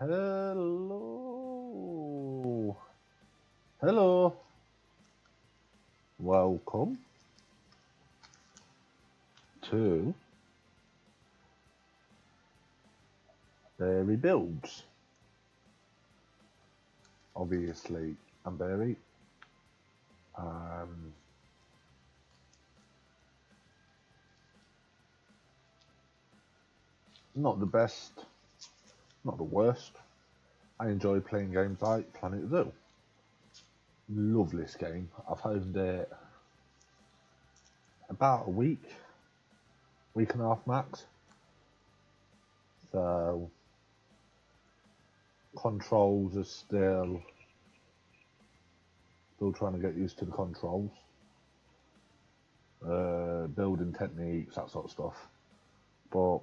Hello. Hello. Welcome to Barry Builds. Obviously, I'm Barry. Not the best, not the worst. I enjoy playing games like Planet Zoo. Love this game. I've owned it about a week and a half max. So controls are still trying to get used to the controls. Building techniques, that sort of stuff. But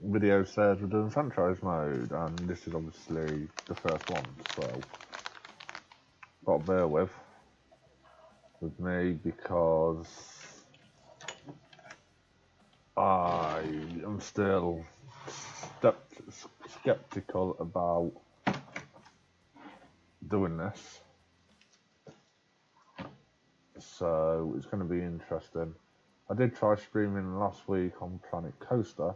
video says we're doing franchise mode, and this is obviously the first one, so got to bear with me because I am still skeptical about doing this, so it's going to be interesting. I did try streaming last week on Planet Coaster,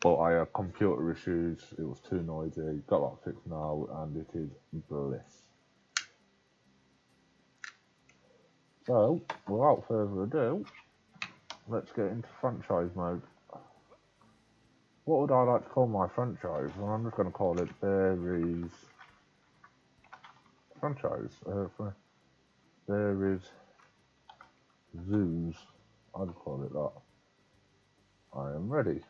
but I had computer issues, it was too noisy, got that fixed now, and it is bliss. So, without further ado, let's get into franchise mode. What would I like to call my franchise? Well, I'm just going to call it Barry's franchise. Barry's Zoos. I'd call it that. I am ready.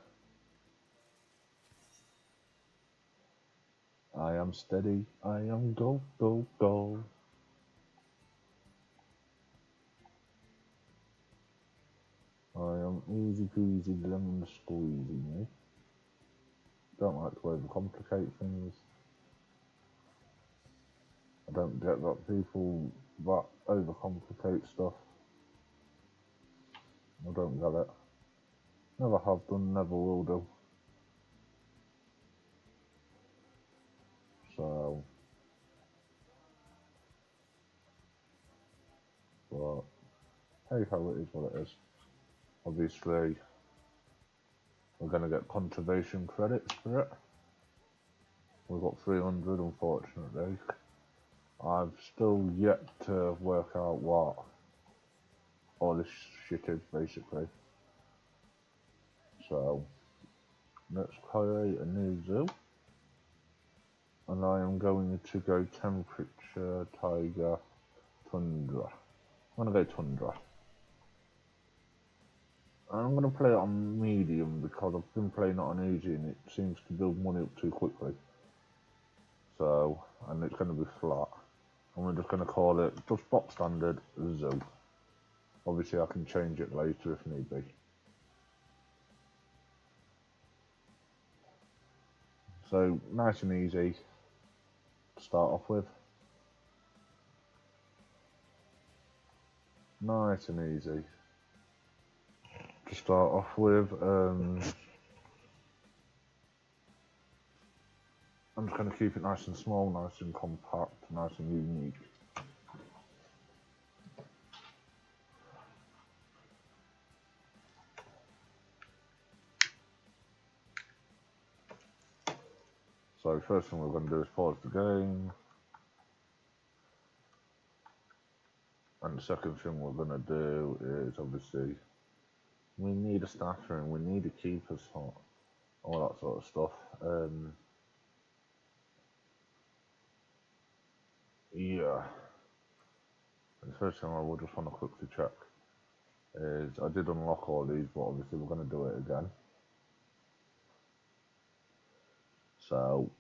I am steady. I am go, go, go. I am easy peasy lemon squeezy, me. Don't like to overcomplicate things. I don't get that people that overcomplicate stuff. I don't get it. Never have done, never will do. So, but hey ho, it is what it is. Obviously, we're going to get conservation credits for it. We've got 300, unfortunately. I've still yet to work out what all this shit is, basically. So, let's create a new zoo. And I am going to go temperature, tiger, tundra. I'm going to go tundra. I'm going to play it on medium because I've been playing it on easy and it seems to build money up too quickly. So, and it's going to be flat. And we're just going to call it just box standard zoo. Obviously I can change it later if need be. So, nice and easy to start off with. Nice and easy to start off with. I'm just going to keep it nice and small, nice and compact, nice and unique. So first thing we're going to do is pause the game. And the second thing we're going to do is obviously we need a staff room, we need a keeper's hut, all that sort of stuff. Yeah. And the first thing I will just want to quickly check is I did unlock all these, but obviously we're going to do it again. So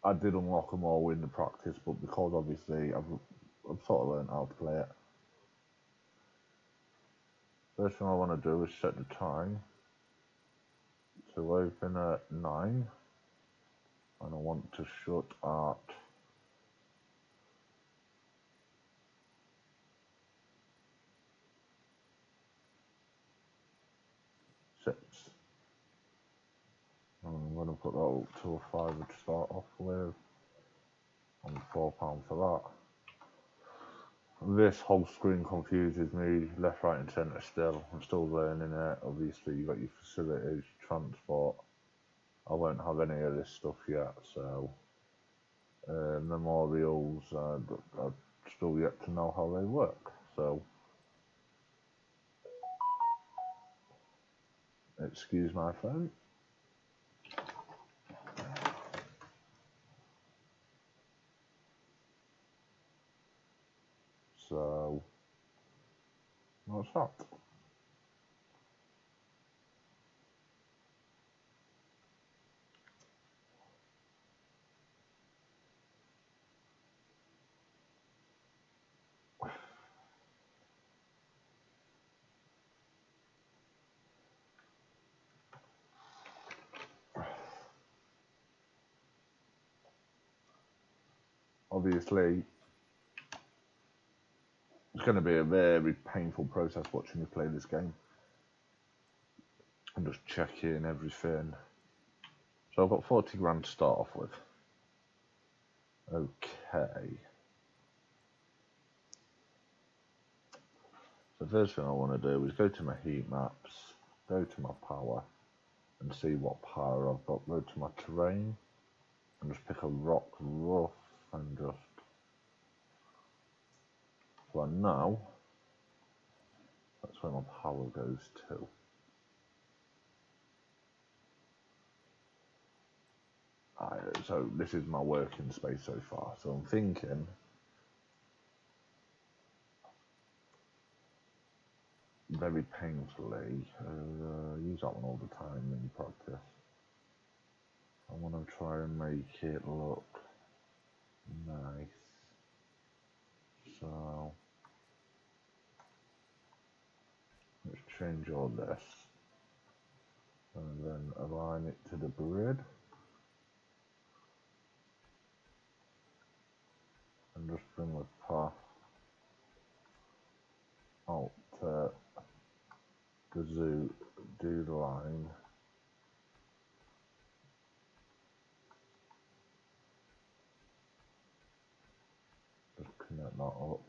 I did unlock them all in the practice, but because obviously I've sort of learned how to play it. First thing I want to do is set the time to open at 9, and I want to shut at 6. And I'm going to put that up to a fiver to start off with. And £4 for that. This whole screen confuses me, left, right and centre still. I'm still learning it. Obviously you've got your facilities, transport. I won't have any of this stuff yet, so memorials, I've still yet to know how they work. So excuse my phone. So what's that? Obviously, it's going to be a very painful process watching me play this game. I'm just checking everything. So I've got 40 grand to start off with. Okay. So the first thing I want to do is go to my heat maps, go to my power, and see what power I've got. Go to my terrain, and just pick a rock rough, and just, so I know that's where my power goes to. So this is my working space so far. So I'm thinking very painfully, use that one all the time in practice. I want to try and make it look nice. So let's change all this and then align it to the grid and just bring the path out to the zoo, do the line. Just connect that up.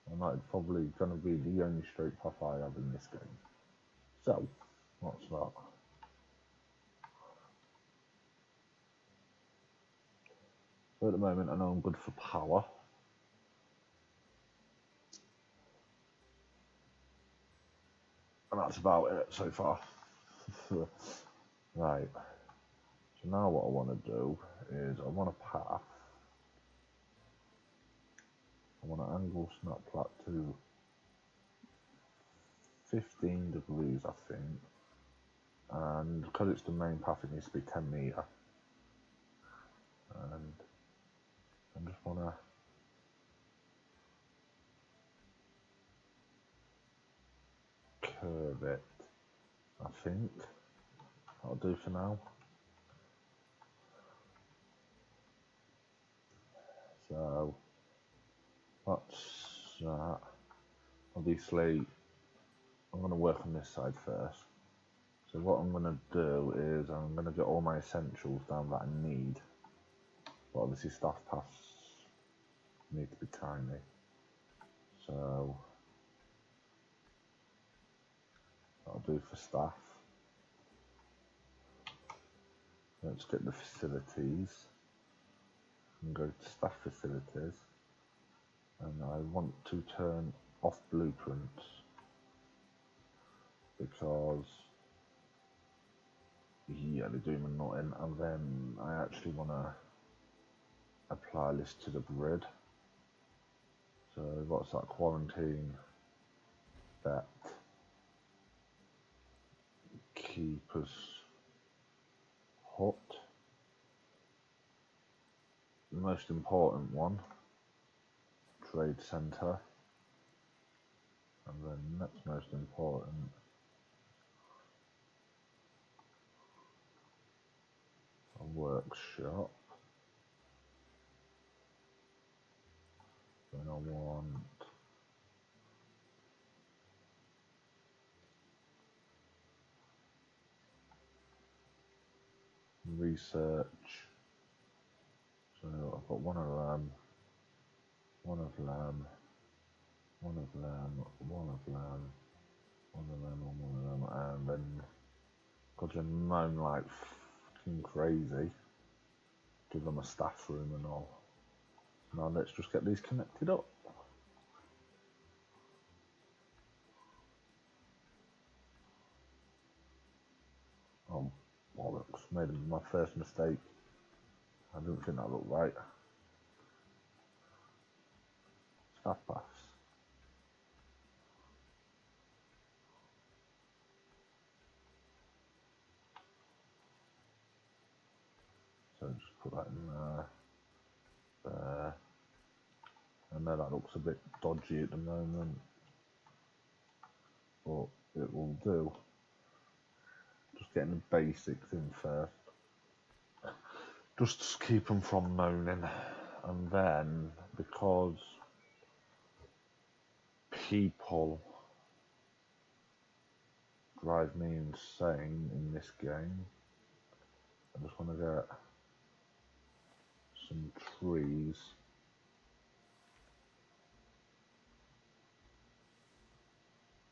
And that's probably going to be the only straight path I have in this game. So, what's that? So at the moment I know I'm good for power. And that's about it so far. Right. So now what I want to do is I want a path. I want to angle snap plat to 15 degrees, I think. And because it's the main path, it needs to be 10 meter. And I just want to curve it, I think. That'll do for now. So that's that. Obviously, I'm going to work on this side first. So what I'm going to do is I'm going to get all my essentials down that I need. But obviously staff paths need to be tiny. So that'll do for staff. Let's get the facilities and go to staff facilities. And I want to turn off blueprints because yeah, they're doing me nothing. And then I actually want to apply this to the grid. So what's that? Quarantine, vet, keepers hut, the most important one, trade centre, and then next most important, a workshop. Then I want research. So I've got one of them, one of them, one of them, one of them, one of them, and one of them, and then got to moan like fucking crazy. Give them a staff room and all. Now let's just get these connected up. Oh, bollocks. Made my first mistake. I didn't think that looked right. Staff paths. So just put that in there. There. I know that looks a bit dodgy at the moment, but it will do. Just getting the basics in first. Just to keep them from moaning. And then, because people drive me insane in this game, I just want to get some trees.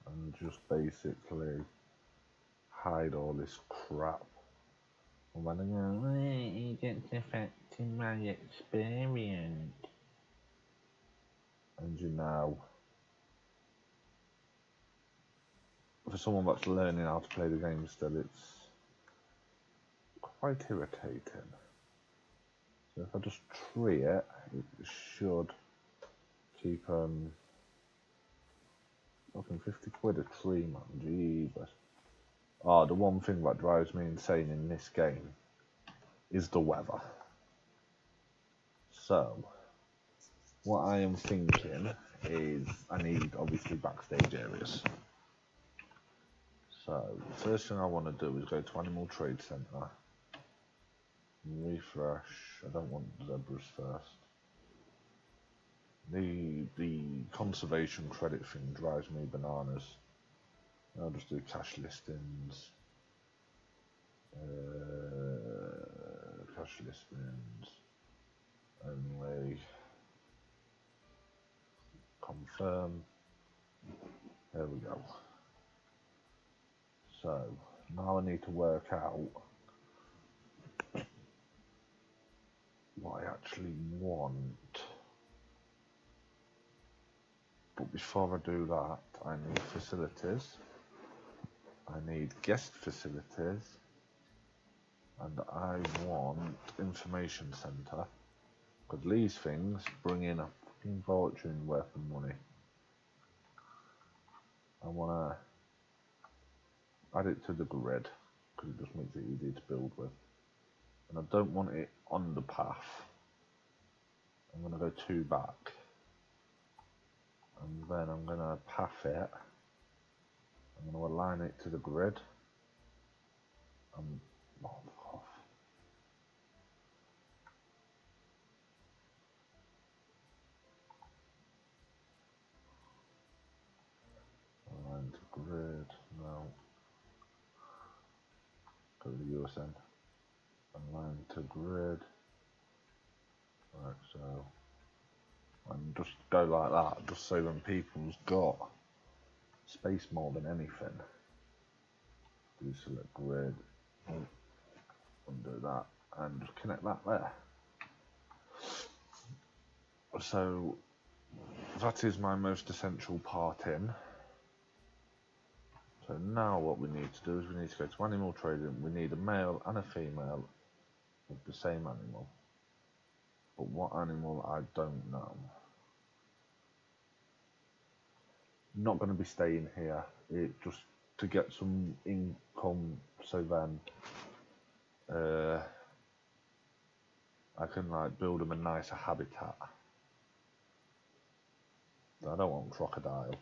And just basically hide all this crap. And when I go, it gets affecting my experience. And you know, for someone that's learning how to play the game still, it's quite irritating. So if I just tree it, it should keep fucking 50 quid a tree, man, Jesus. Oh, the one thing that drives me insane in this game is the weather. So, what I am thinking is I need, obviously, backstage areas. So, the first thing I want to do is go to Animal Trade Centre. Refresh. I don't want zebras first. The conservation credit thing drives me bananas. I'll just do cash listings. Cash listings. Only. Confirm. There we go. So, now I need to work out what I actually want. But before I do that, I need facilities. I need guest facilities. And I want information centre. Because these things bring in a fucking fortune worth of money. I want to add it to the grid. Because it just makes it easier to build with. And I don't want it on the path. I'm going to go 2 back. And then I'm going to path it. I'm going to align it to the grid. And off. Align to grid. No. Go to the USN. Align to grid. Right, so. And just go like that, just so when people's got space more than anything. Do select grid, undo that, and just connect that there. So that is my most essential part in. So now what we need to do is we need to go to animal trading. We need a male and a female with the same animal. But what animal, I don't know. Not going to be staying here. It just to get some income, so then I can like build them a nicer habitat. I don't want crocodile.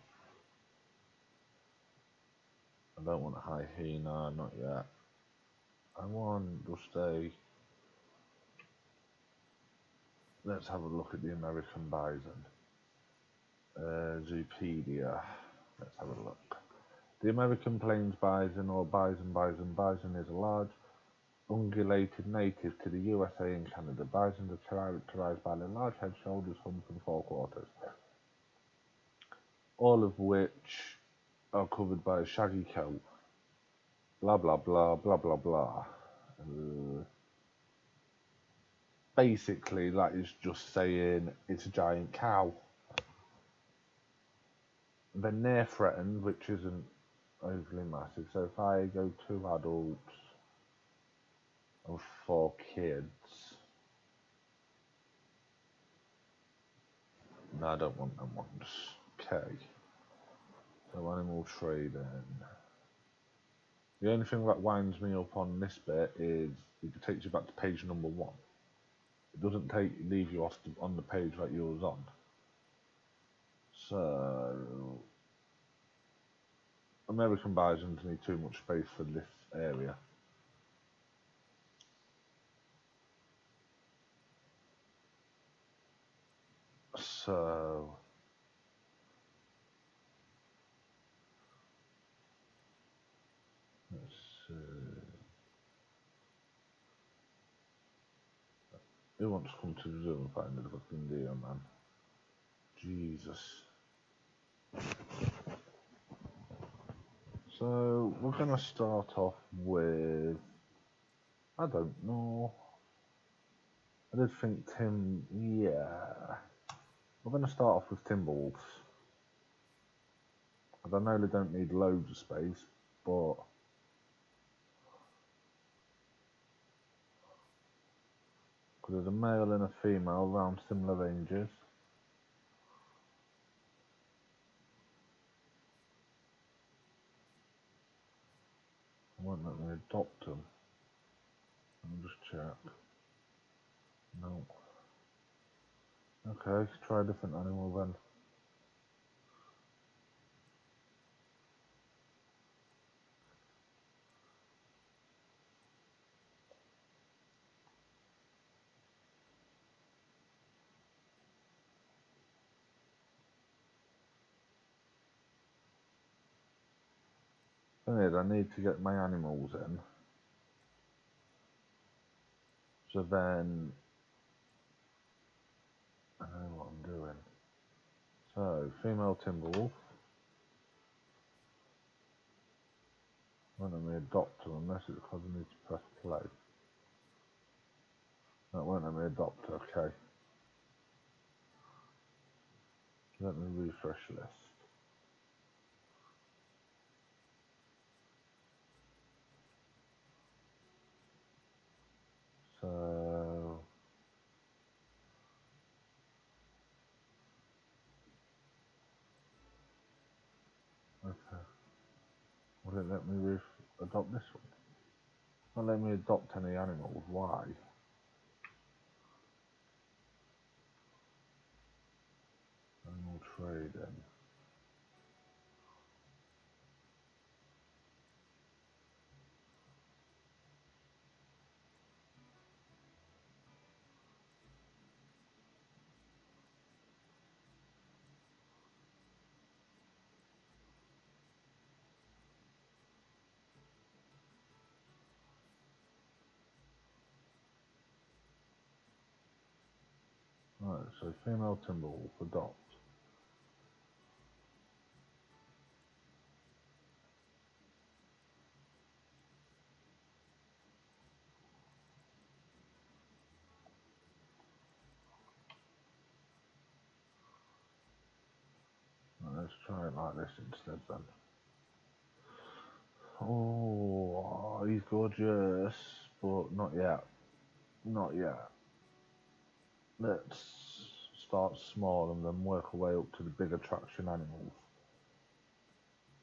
I don't want a hyena, not yet. I want just a. Let's have a look at the American bison. Zoopedia. Let's have a look. The American plains bison or bison is a large, ungulated native to the USA and Canada. Bisons are characterized by their large head, shoulders, hump, and forequarters, all of which are covered by a shaggy coat. Blah blah blah blah blah blah. Basically, that is just saying it's a giant cow. They're near threatened, which isn't overly massive. So if I go 2 adults and 4 kids, no, I don't want them ones. Okay. So animal trading. The only thing that winds me up on this bit is it takes you back to page number 1. It doesn't leave you on the page that you was on. So American bisons need too much space for this area. So let's see. Who wants to come to the zoo and find the fucking deer, man? Jesus. So we're gonna start off with, I don't know. I did think yeah. We're gonna start off with Timberwolves. I know they don't need loads of space, but because there's a male and a female around similar ranges. I won't let me adopt them. I'll just check. No. Okay, try a different animal then. Thing is, I need to get my animals in. So then, I know what I'm doing. So, female Timberwolf. Won't let me adopt her unless it's because I need to press play. That won't let me adopt her, okay. Let me refresh list. So, okay. Will it let me adopt this one? Not let me adopt any animals. Why? Animal trading. Right, so female Timberwolf adopt. Right, let's try it like this instead then. Oh, he's gorgeous, but not yet. Not yet. Let's start small and then work our way up to the big attraction animals.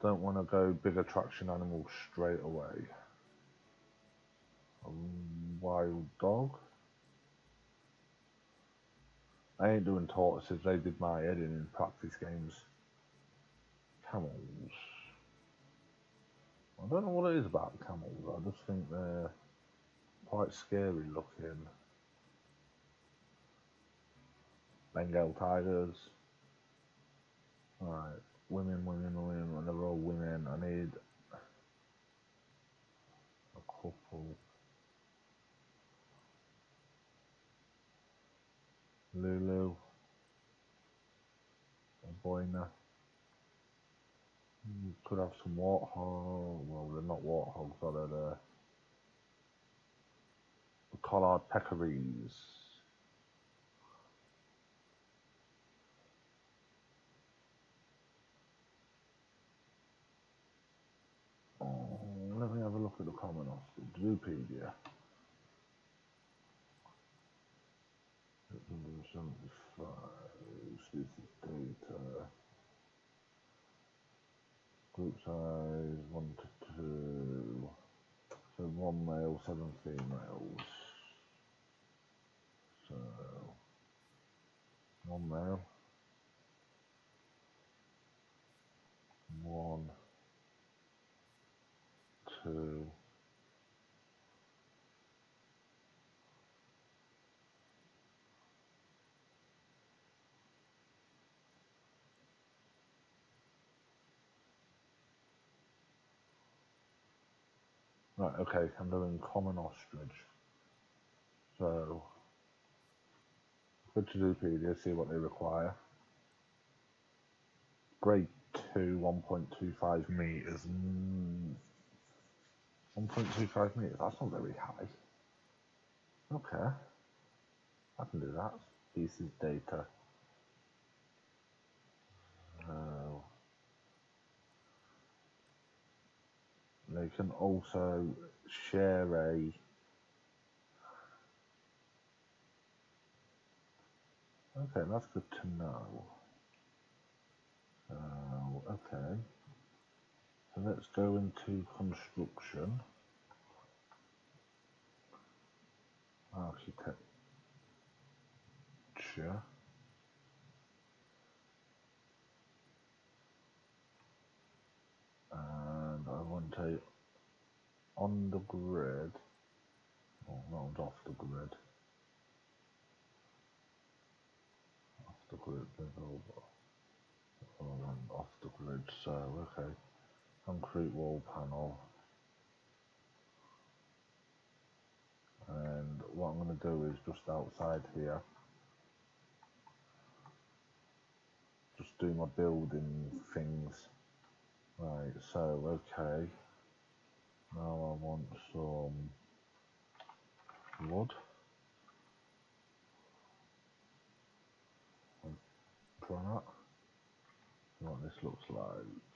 Don't want to go big attraction animals straight away. A wild dog. I ain't doing tortoises, they did my head in practice games. Camels. I don't know what it is about camels, I just think they're quite scary looking. Bengal tigers. Alright, women, they're all women. I need a couple. Lulu, a Boina. Could have some warthog. Well, they're not warthogs, are they? They're the collard peccaries. Oh, let me have a look at the common ostrich. Zoopedia. 175 species data. Group size 1 to 2. So 1 male, 7 females. So 1 male, 1, 2. Right, okay, I'm doing common ostrich. So, go to Zoopedia, see what they require. Grade 2, 1.25 meters. 1.25 meters, that's not very high. Okay, I can do that. Species data. They can also share a. Okay, that's good to know. Okay. So let's go into construction, architecture, and I want a on the grid. Oh, not off the grid. Off the grid, off the grid. So okay, concrete wall panel. And what I'm going to do is just outside here, just do my building things. Right, so okay, now I want some wood. Try that. What this looks like.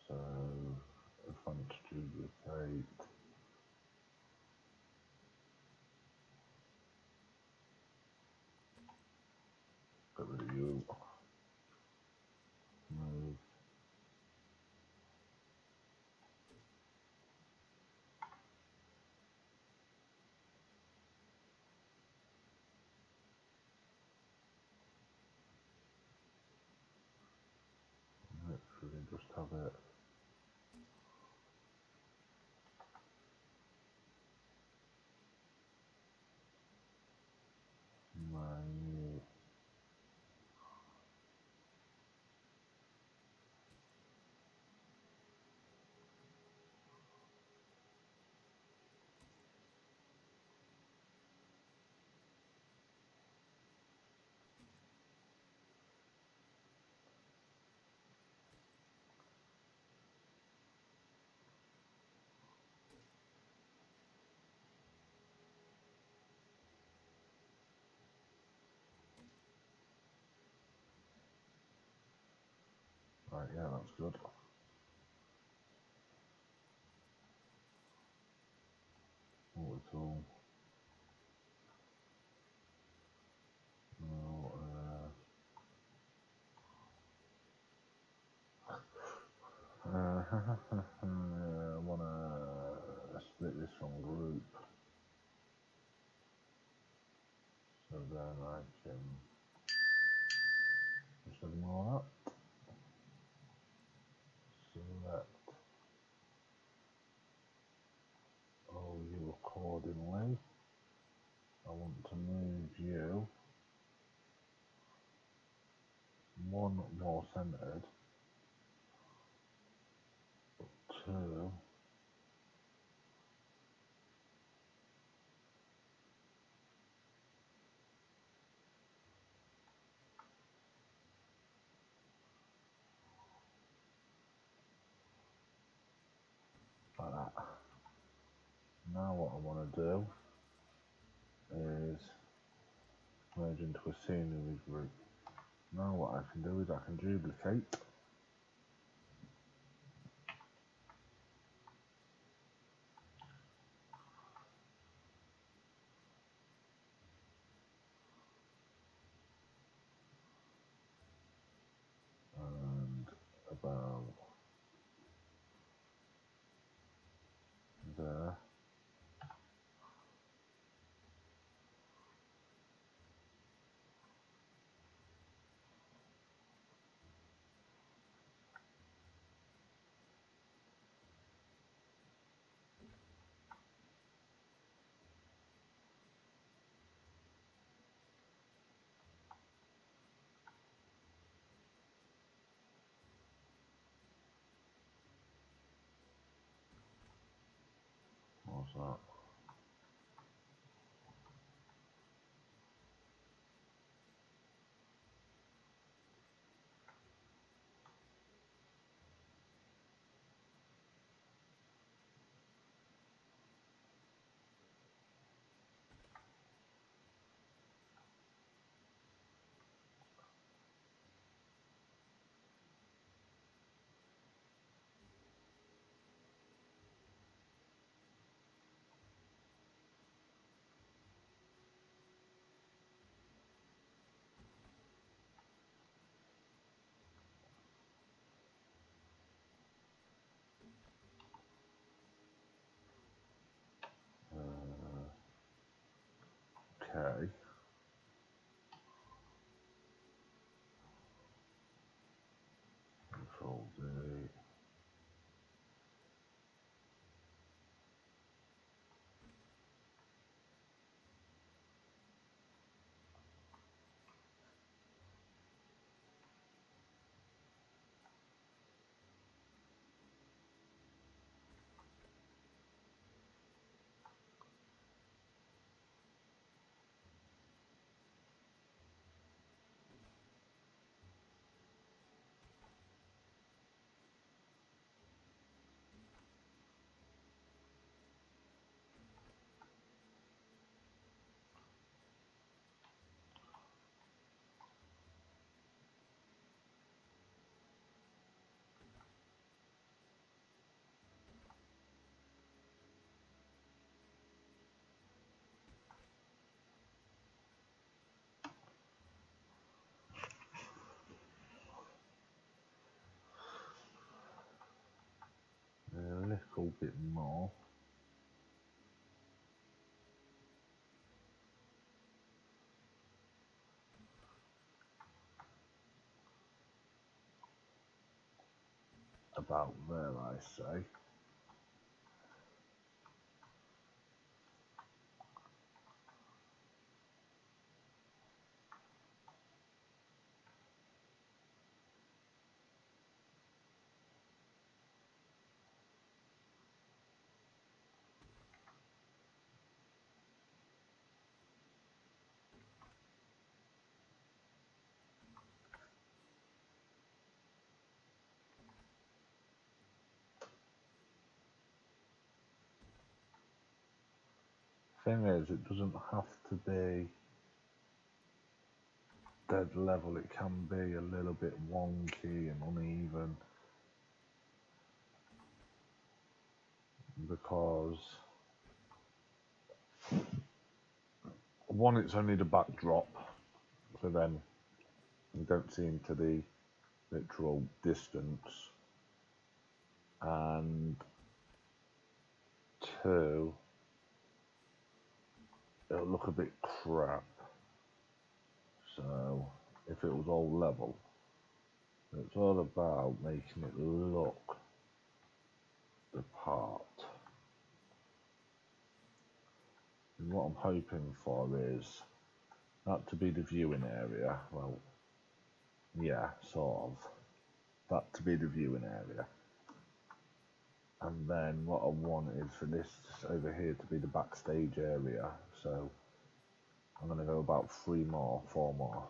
So if I duplicate, get rid of you, move, literally just have it. My right, yeah, that's good. What it's all. No, I wanna split this from group, so then I can just ignore that. Select all you accordingly. I want to move you one more centered, two. Now what I want to do is merge into a scenery group. Now what I can do is I can duplicate and about there. What's that? Okay. Control D. A little bit more. About there, I say. Thing is, it doesn't have to be dead level. It can be a little bit wonky and uneven because one, it's only the backdrop, so then you don't see into the literal distance, and two, it'll look a bit crap. So if it was all level, it's all about making it look the part. And what I'm hoping for is that to be the viewing area. Well, yeah, sort of. That to be the viewing area. And then what I want is for this over here to be the backstage area. So I'm going to go about 4 more.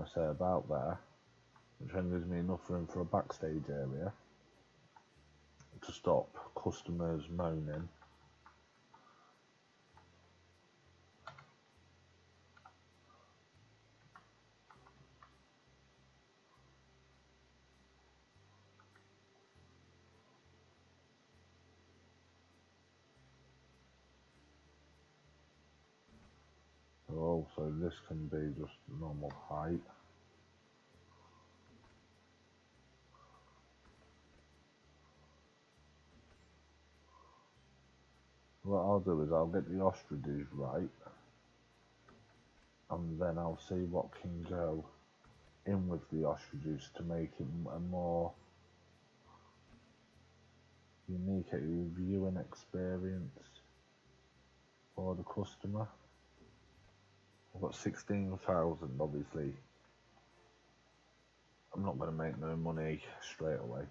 trying to say about there, which then gives me enough room for a backstage area to stop customers moaning. Also, this can be just normal height. What I'll do is I'll get the ostriches right, and then I'll see what can go in with the ostriches to make it a more unique viewing experience for the customer. I've got 16,000, obviously. I'm not going to make no money straight away.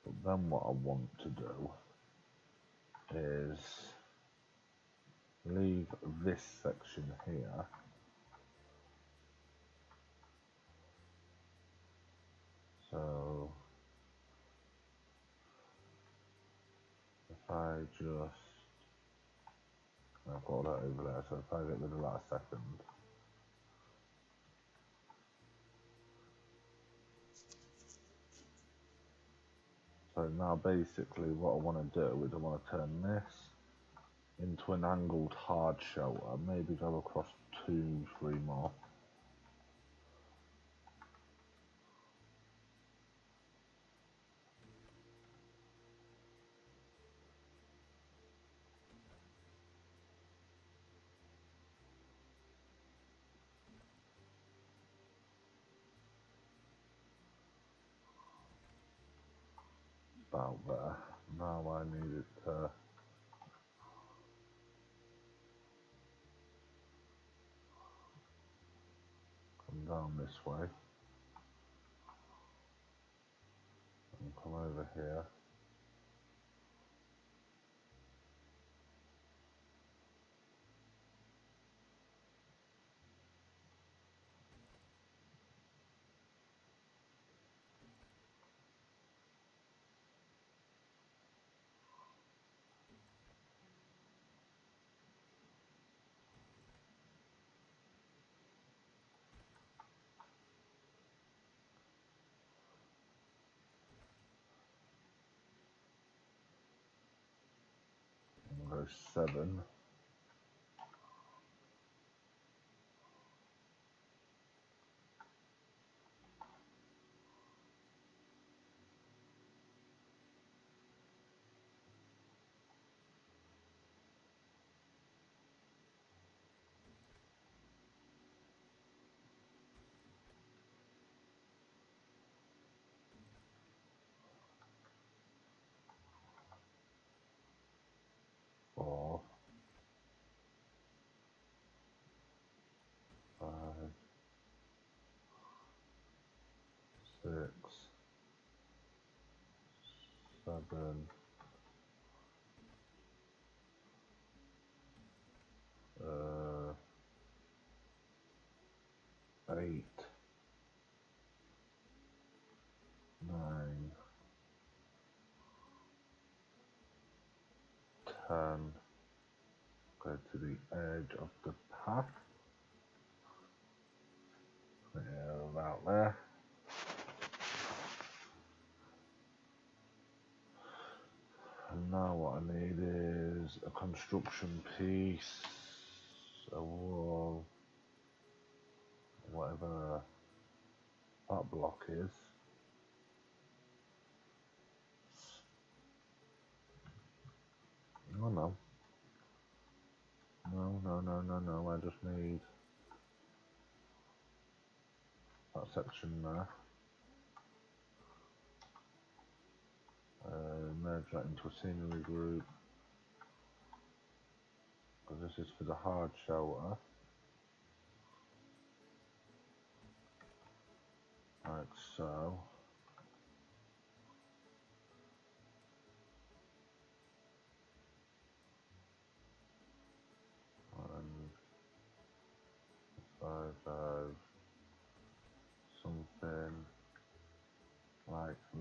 But then what I want to do is leave this section here. So if I just, I've got that over there, so if I get rid of that a second. So now basically what I want to do is I want to turn this into an angled hard shelter, maybe go across 2, 3 more. About there. Now I need it to come down this way and come over here. And go 7. Four, 5, 6, 7, 8, 9, 10. Go to the edge of the path. Yeah, about there. And now what I need is a construction piece, a wall, whatever that block is. Oh no. No, I just need that section there. Merge that into a scenery group, because this is for the hard shelter. Like so.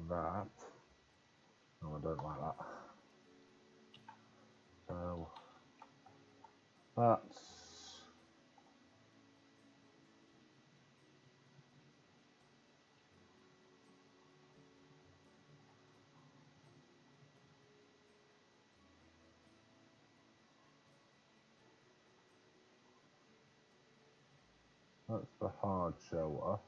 that. No, I don't like that. So that's the hard shelter.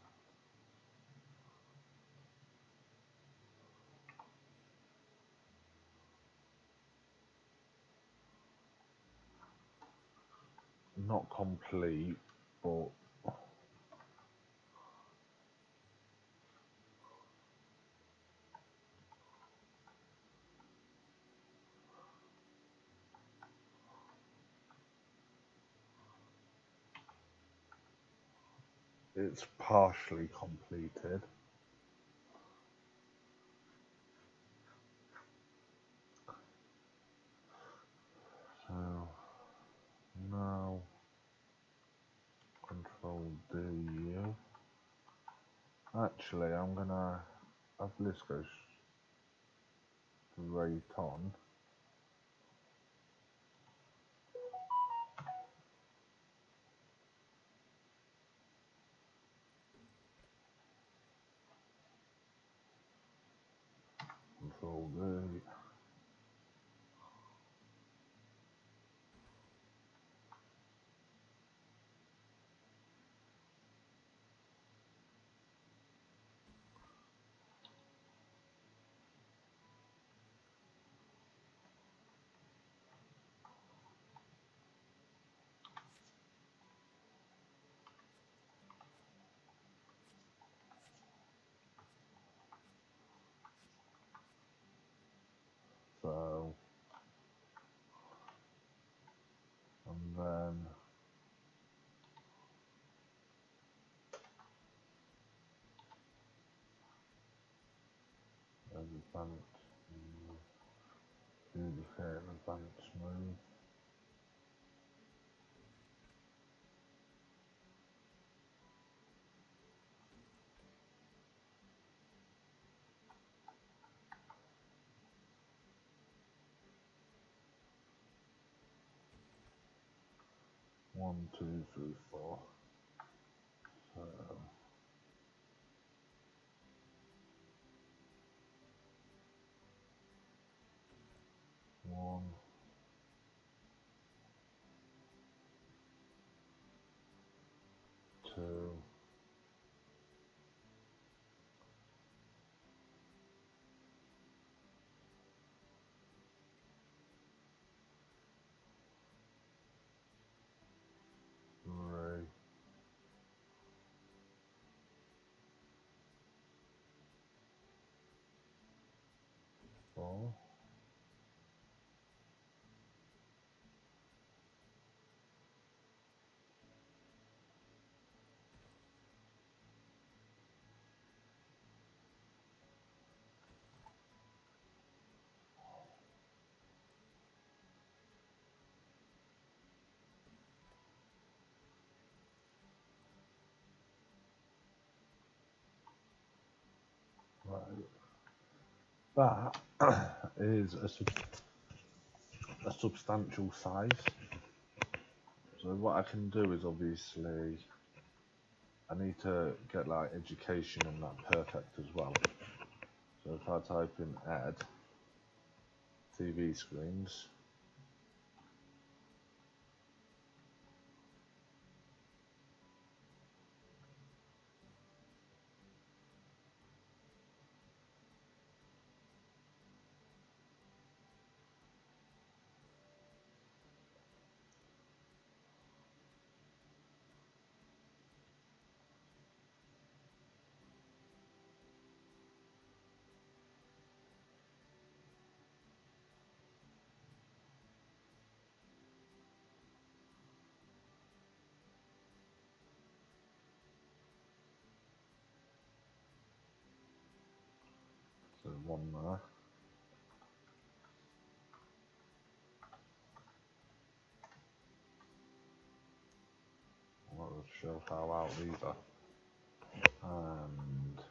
Not complete, but it's partially completed. So now Control D. Actually, I'm gonna have this go straight on. Control D. So, and then advanced, duplicate, advanced move. One, two, three, four. So, one, two, three, four. Right. That is a substantial size. So what I can do is obviously I need to get like education on that perfect as well. So if I type in add TV screens, so one there. That will show how out these are. And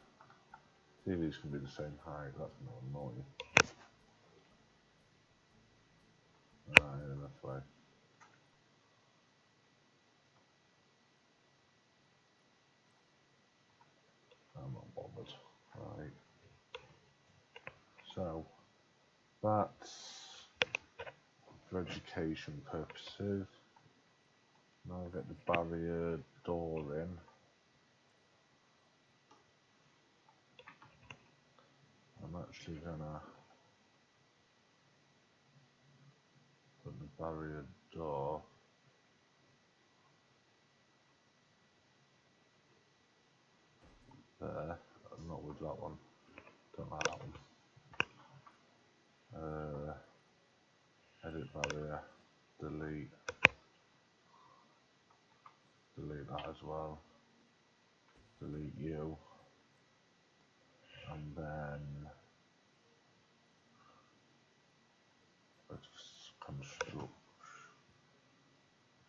TVs can be the same height, that's going to annoy you. Alright, in this way. I'm not bothered. Right. So, that's for education purposes. Now I'll get the barrier door in. I'm actually gonna put the barrier door there. Not with that one. Don't like that one. Edit barrier. Delete. Delete that as well. Delete you. And then let's construct.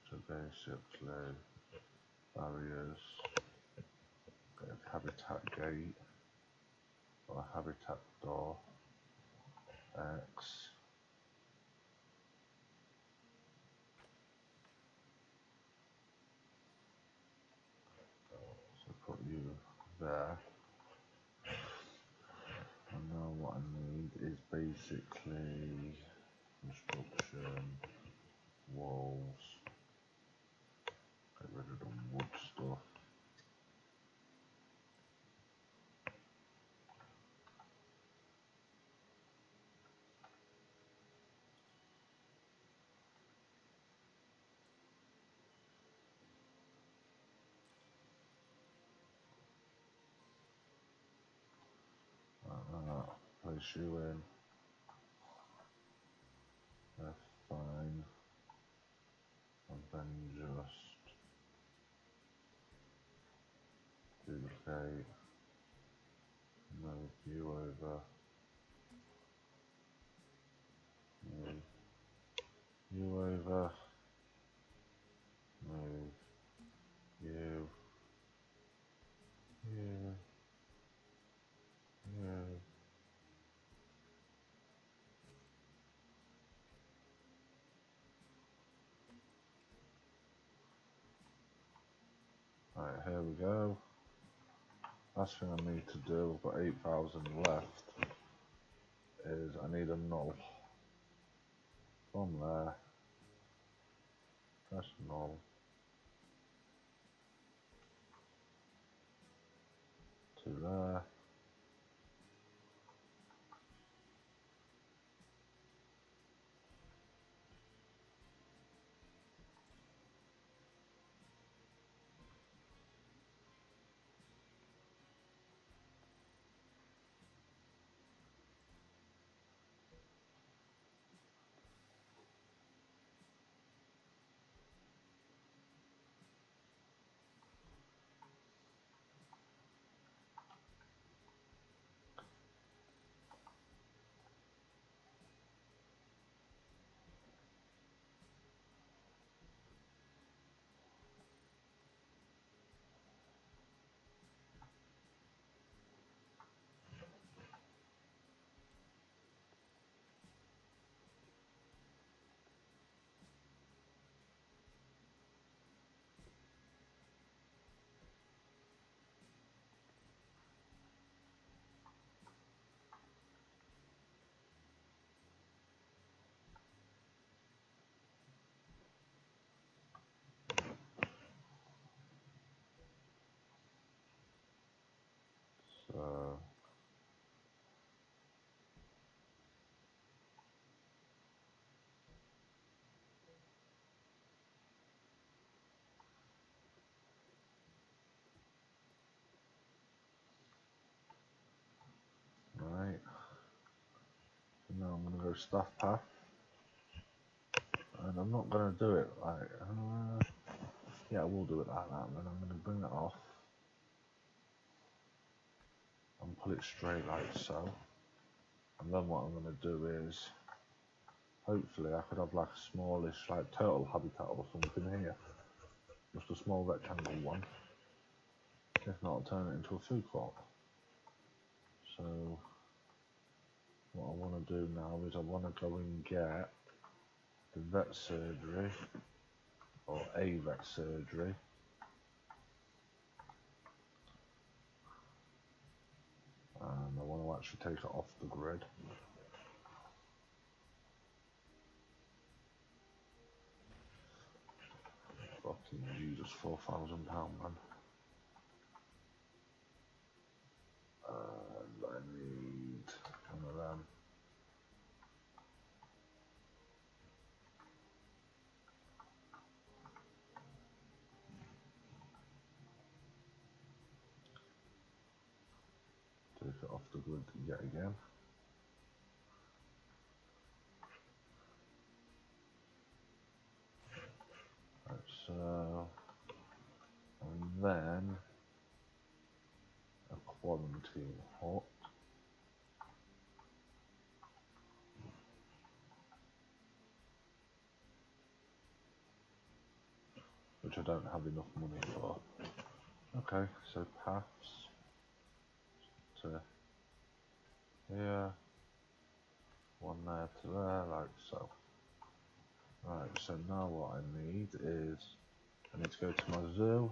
So basically, barriers. Get a habitat gate or a habitat door. X. So put you there. And now what I need is basically construction, walls, get rid of the wood stuff. Like that. Place you in. That's fine. And then just duplicate, move you over, move you over, move you, you, you. Right, here we go. Last thing I need to do, I've got 8,000 left, is I need a null. From there, press null to there. So, right. So now I'm going to go staff path. And I'm not going to do it like, yeah, I will do it like that. And then I'm going to bring it off and pull it straight like so. And then what I'm going to do is, hopefully I could have like a smallish like turtle habitat or something here. Just a small rectangle one. If not, I'll turn it into a food court. So what I want to do now is I want to go and get the vet surgery, or a vet surgery. And I want to actually take it off the grid. Fucking Jesus, £4,000, man. And I need one of them. Take it off the grid yet again. Right, so, and then a quarantine hut. Which I don't have enough money for. Okay, so paths to here, one there to there, like so. Right, so now what I need is, I need to go to my zoo.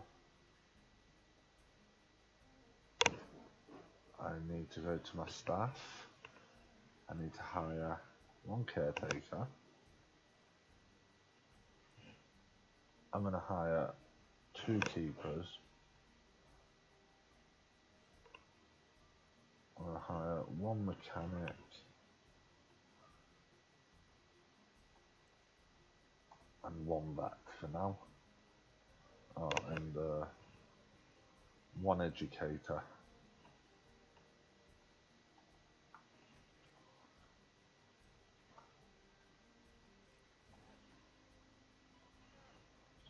I need to go to my staff. I need to hire one caretaker. I'm going to hire 2 keepers. I'm going to hire 1 mechanic. And 1 vet for now. Oh, and 1 educator.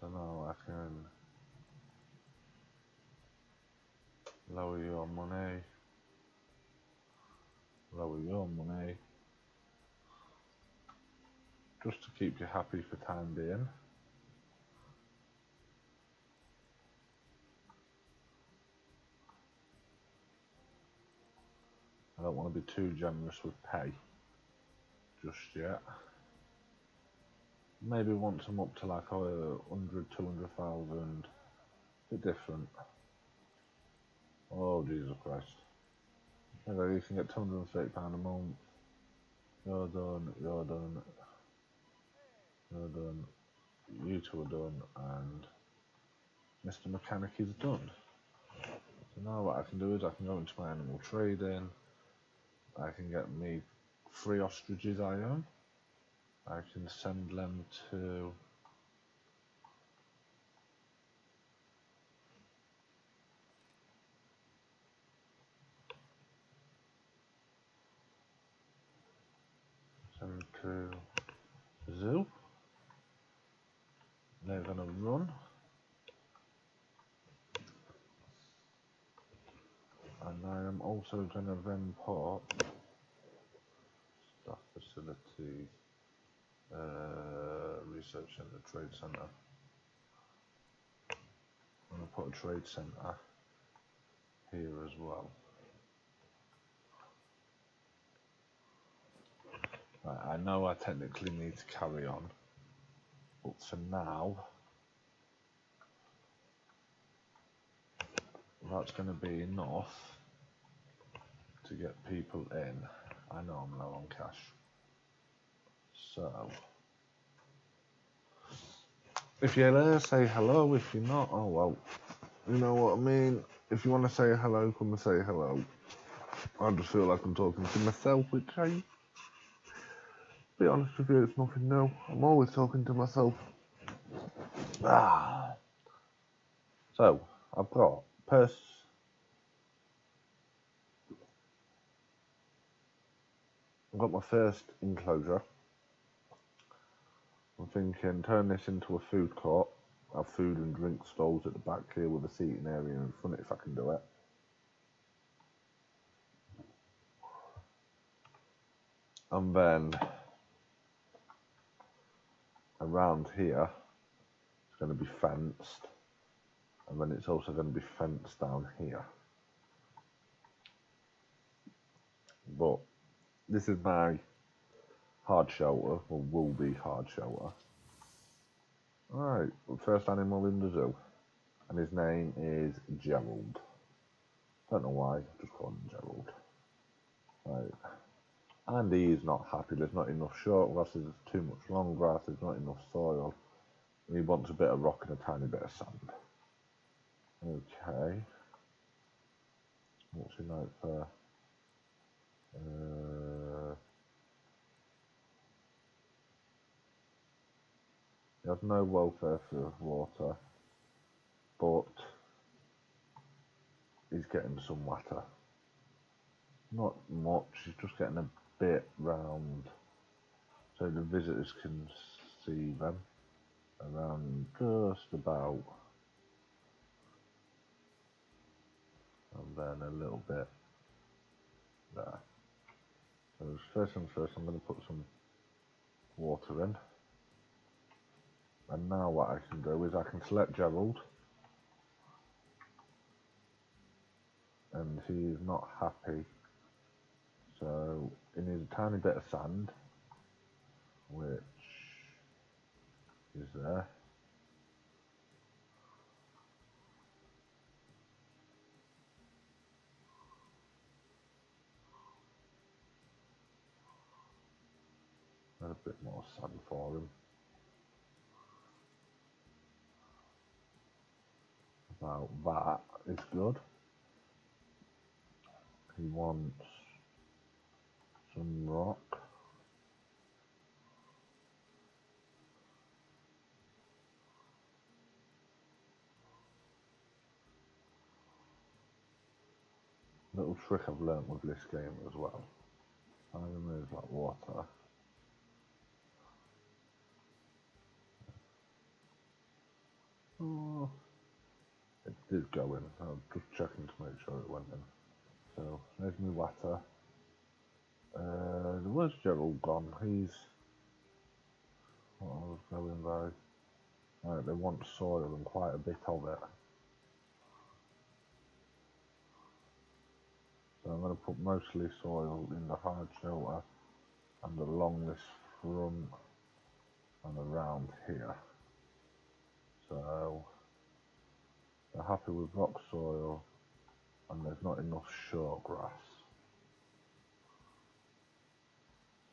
So now I can lower your money. Lower your money. Just to keep you happy for time being. I don't want to be too generous with pay just yet. Maybe once I'm up to like 100, 200,000, a bit different. Oh Jesus Christ. Anyway, you can get £230 a month. You're done, you're done, you're done, you 2 are done, and Mr. Mechanic is done. So now what I can do is I can go into my animal trading. I can get me 3 ostriches I own. I can send them to zoo. They're gonna run. And I am also gonna then put staff facilities, research centre, trade centre. I'm gonna put a trade centre here as well. Right, I know I technically need to carry on, but for now, that's going to be enough to get people in. I know I'm low on cash. So, if you're there, say hello. If you're not, oh well. You know what I mean? If you want to say hello, come and say hello. I just feel like I'm talking to myself, which I, be honest with you, it's nothing new. I'm always talking to myself. So, I've got I've got my first enclosure. I'm thinking turn this into a food court, have food and drink stalls at the back here with a seating area in front if I can do it. And then around here it's going to be fenced, and then it's also going to be fenced down here. But this is my hard shelter, or will be hard shelter. Alright, first animal in the zoo, and his name is Gerald. Don't know why, just call him Gerald. Right. And he is not happy, there's not enough short grass, there's too much long grass, there's not enough soil. And he wants a bit of rock and a tiny bit of sand. Okay. What's he like for? He has no welfare for water, but he's getting some water. Not much, he's just getting a bit round so the visitors can see them around just about, and then a little bit there. So first things first, I'm going to put some water in. And now what I can do is I can select Gerald, and he's not happy, so he needs a tiny bit of sand, which is there. And a bit more sand for him. About that is good. He wants some rock. Little trick I've learnt with this game as well. I remove that water. Oh, it did go in. I'm just checking to make sure it went in. So there's my water. Where's Gerald gone? He's what I was going by. Right, they want soil and quite a bit of it. So I'm going to put mostly soil in the hard shelter and along this front and around here. So they're happy with rock soil and there's not enough short grass.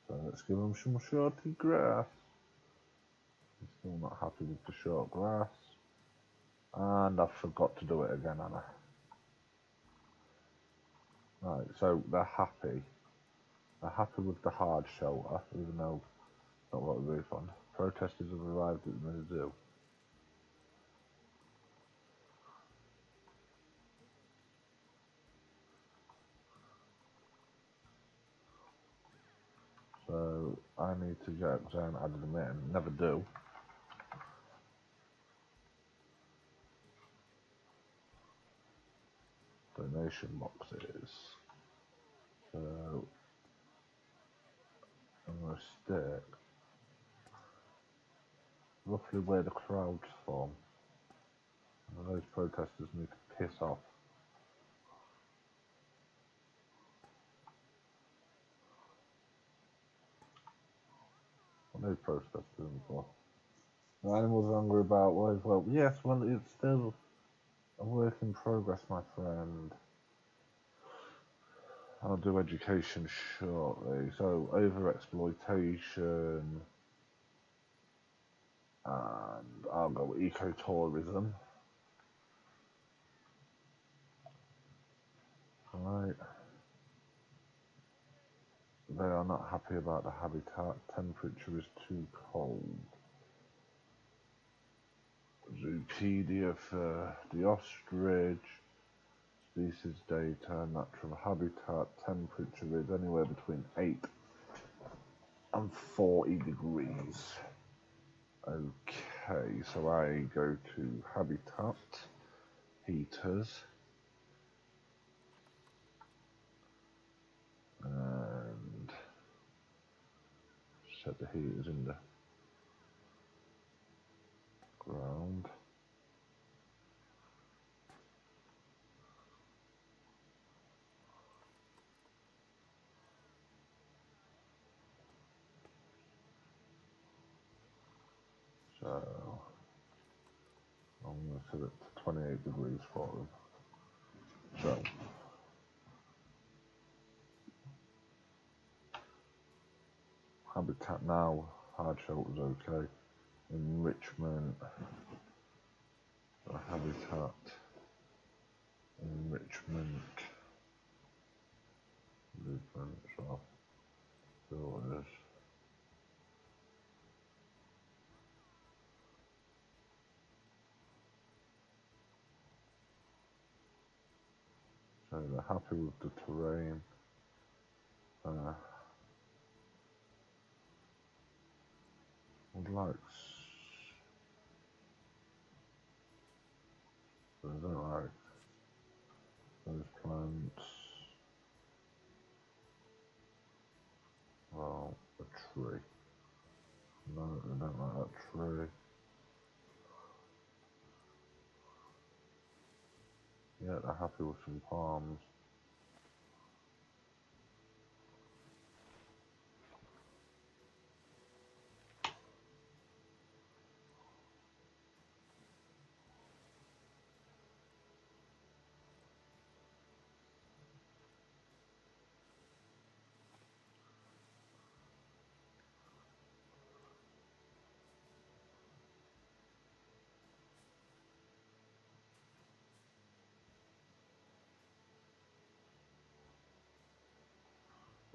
So let's give them some shorty grass. I'm still not happy with the short grass. And I forgot to do it again, Anna. Right, so they're happy. They're happy with the hard shelter, even though it's not got a roof on. Protesters have arrived at the zoo. So I need to get down, add them in. Never do. Donation boxes. So I'm going to stick roughly where the crowds form. And those protesters need to piss off. What are those protesters doing for? The animals are hungry about what as well. Yes, well, it's still a work in progress, my friend. I'll do education shortly. So, overexploitation, and I'll go ecotourism. Right. They are not happy about the habitat. Temperature is too cold. Zoopedia for the ostrich. Species data, natural habitat, temperature is anywhere between 8 and 40 degrees. Okay, so I go to habitat, heaters, and set the heaters in the ground. set it to 28 degrees for them. So, habitat now, hard shelter's okay. Enrichment, habitat, enrichment, blueprint, so filters. So they're happy with the terrain. Would like, I don't like those plants. Well, a tree. No, I don't like that tree. Yeah, they're happy with some palms.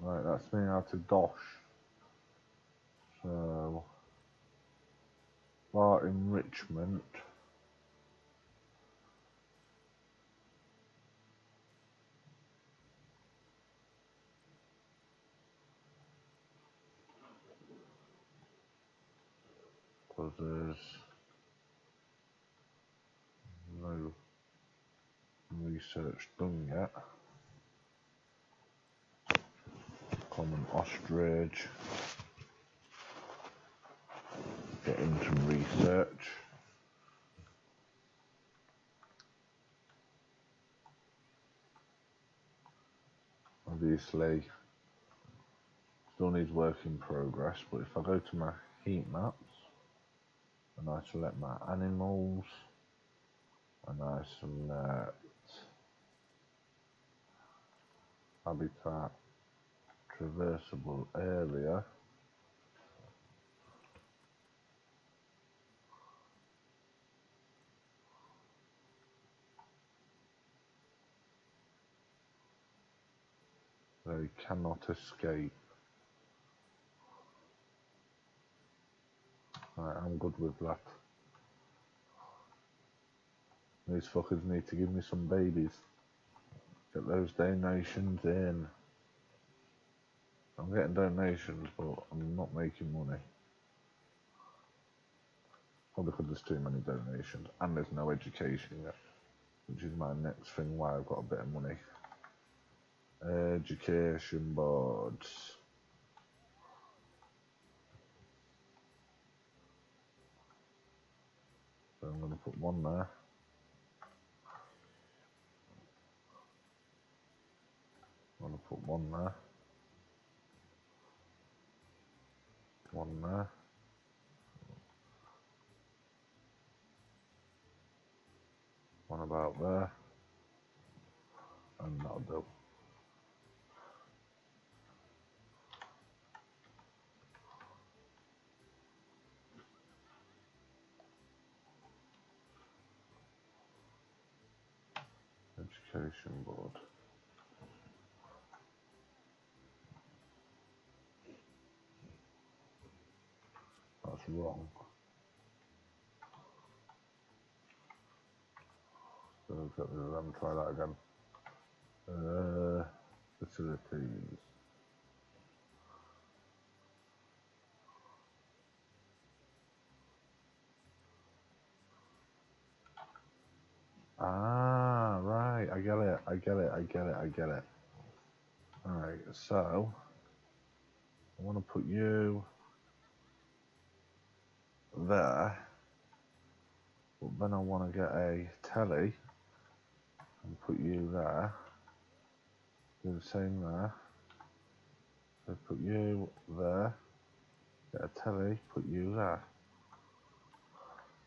Right, that's me out of dosh. So, bar enrichment. Because there's no research done yet. Common ostrich. Get into research. Obviously, still needs work in progress, but if I go to my heat maps and I select my animals and I select habitat traversable area, they cannot escape. Right, I'm good with that. These fuckers need to give me some babies. Get those donations in. I'm getting donations, but I'm not making money. Probably because there's too many donations, and there's no education yet, which is my next thing why I've got a bit of money. Education boards. So I'm going to put one there. I'm going to put one there. One there. One about there. And that'll do. Education board. That's wrong. So get rid of them, try that again. Facilities. Ah, right, I get it. Alright, so I want to put you there, but then I want to get a telly and put you there. Do the same there. So put you there, get a telly, put you there.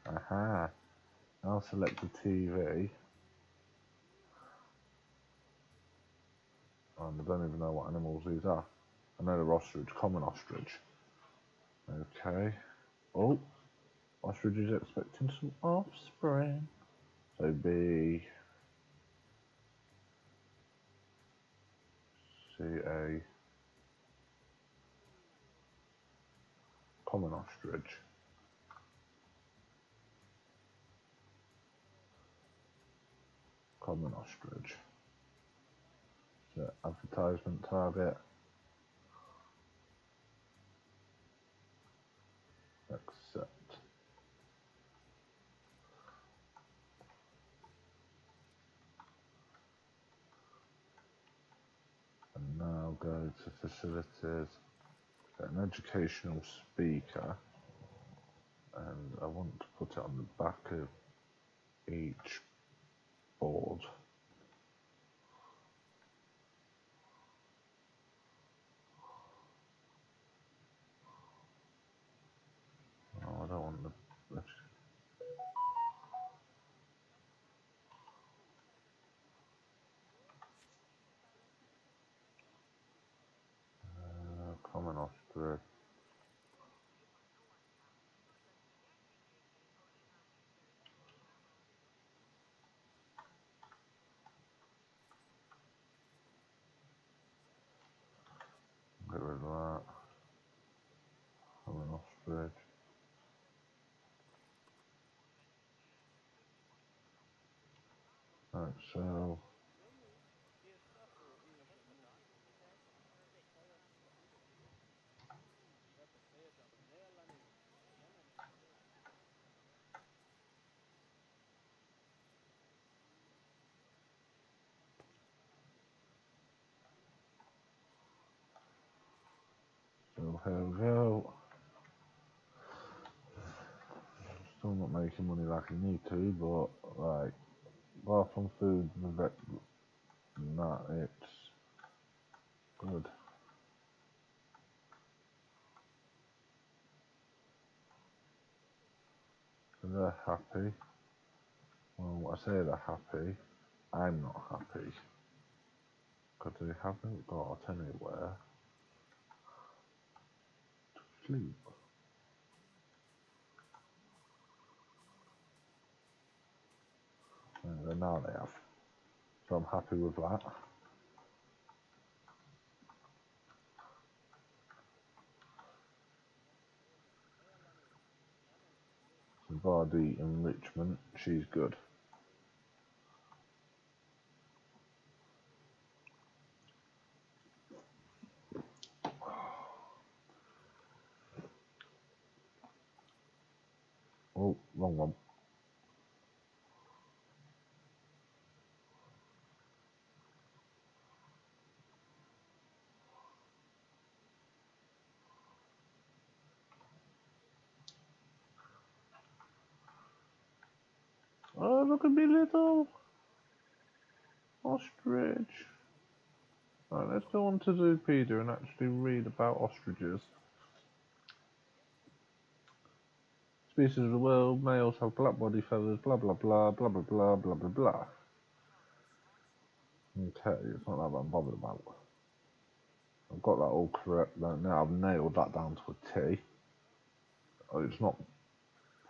Aha. I'll select the TV. And I don't even know what animals these are. I know they're ostrich, common ostrich. Okay. Oh, ostrich is expecting some offspring. So B, C, A, common ostrich. Common ostrich. So advertisement target. Accept. And now go to facilities. Get an educational speaker. And I want to put it on the back of each board. Oh, I don't want the common ostrich. Get rid of that. Common ostrich. Right, so here we go. Still not making money like I need to, but like, apart from food and that, it's good. So they're happy. Well, I say they're happy. I'm not happy because they haven't got anywhere to sleep. And now they have. So I'm happy with that. So body enrichment, she's good. Oh, wrong one. Oh, look at me little ostrich. Right, let's go on to Zoopedia and actually read about ostriches. Species of the world, males have black body feathers, blah blah blah, blah blah blah, blah blah blah. Okay, it's not that I'm bothered about. I've got that all correct now. I've nailed that down to a T. Oh, it's not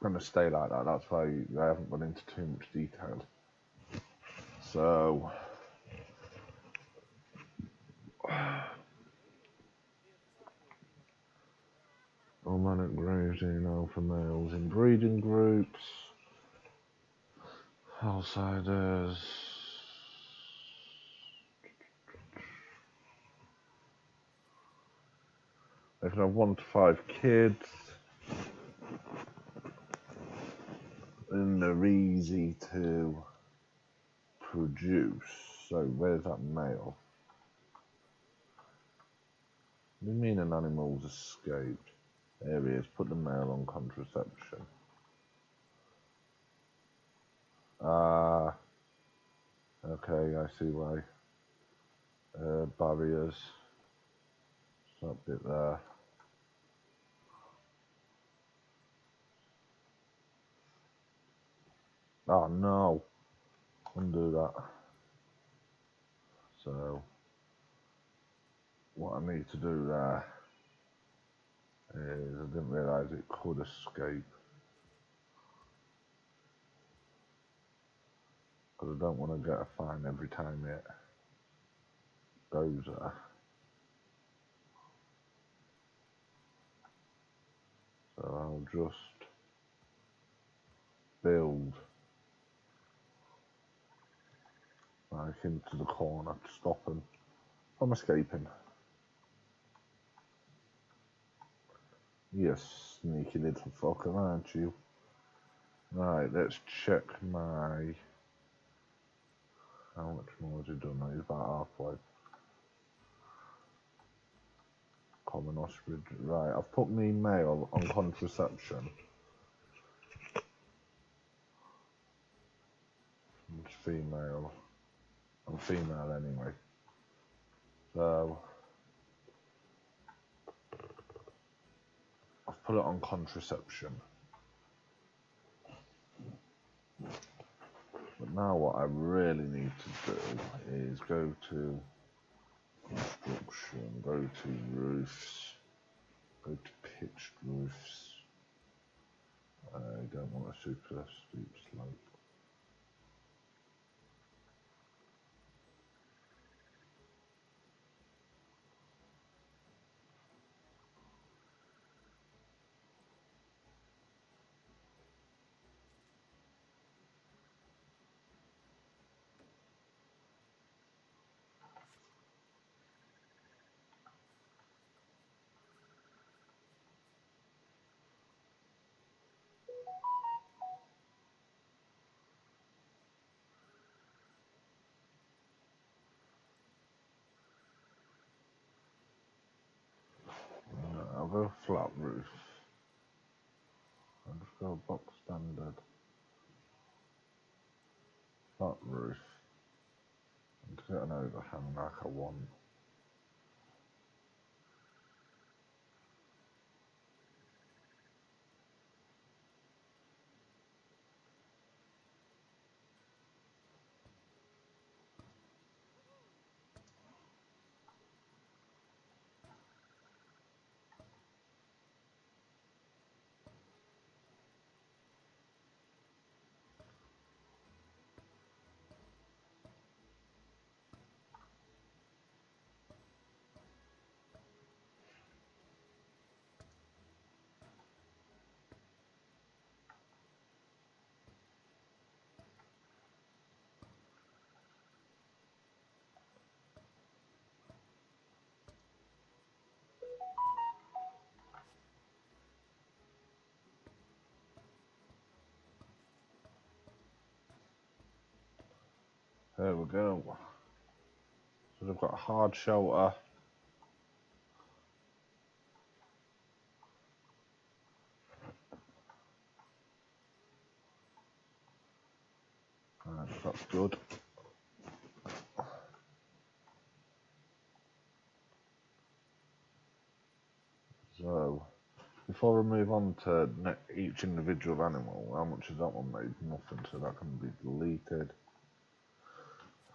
going to stay like that. That's why I haven't gone into too much detail. So, romantic grazing, alpha males in breeding groups, outsiders. They can have 1 to 5 kids, and they're easy to produce. So, where's that male? What do you mean an animal's escaped? There he is, put the male on contraception. Ah, okay, I see why. Barriers. That bit there. Oh no, undo that. So what I need to do there is, I didn't realise it could escape, because I don't want to get a fine every time it goes there. So I'll just build like into the corner to stop them from escaping. Yes, sneaky little fucker, aren't you? Right, let's check my... How much more has he done? He's about halfway. Common ostrich. Right, I've put me male on contraception. It's female. I'm female anyway. So I've put it on contraception. But now what I really need to do is go to construction, go to roofs, go to pitched roofs. I don't want a super steep slope. No, I'll go flat roof. I'll just go box standard. Flat roof. And to get an overhang like I want. There we go. So they've got a hard shelter. Right, that's good. So, before we move on to each individual animal, how much has that one made? Nothing, so that can be deleted.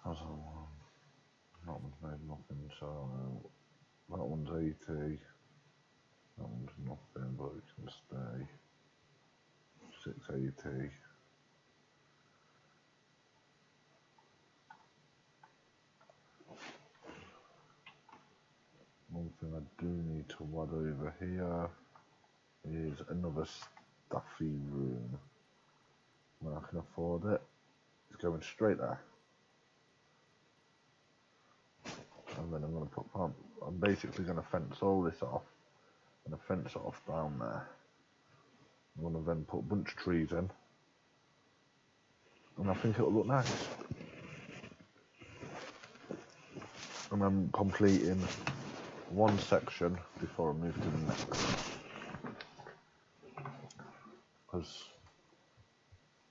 That's all one. That one's made nothing, so that one's 80. That one's nothing, but it can stay. 680. One thing I do need to add over here is another stuffy room. When I can afford it, it's going straight there. And then I'm going to put, I'm basically going to fence all this off and a fence it off down there. I'm going to then put a bunch of trees in, and I think it'll look nice. And I'm completing one section before I move to the next. Because,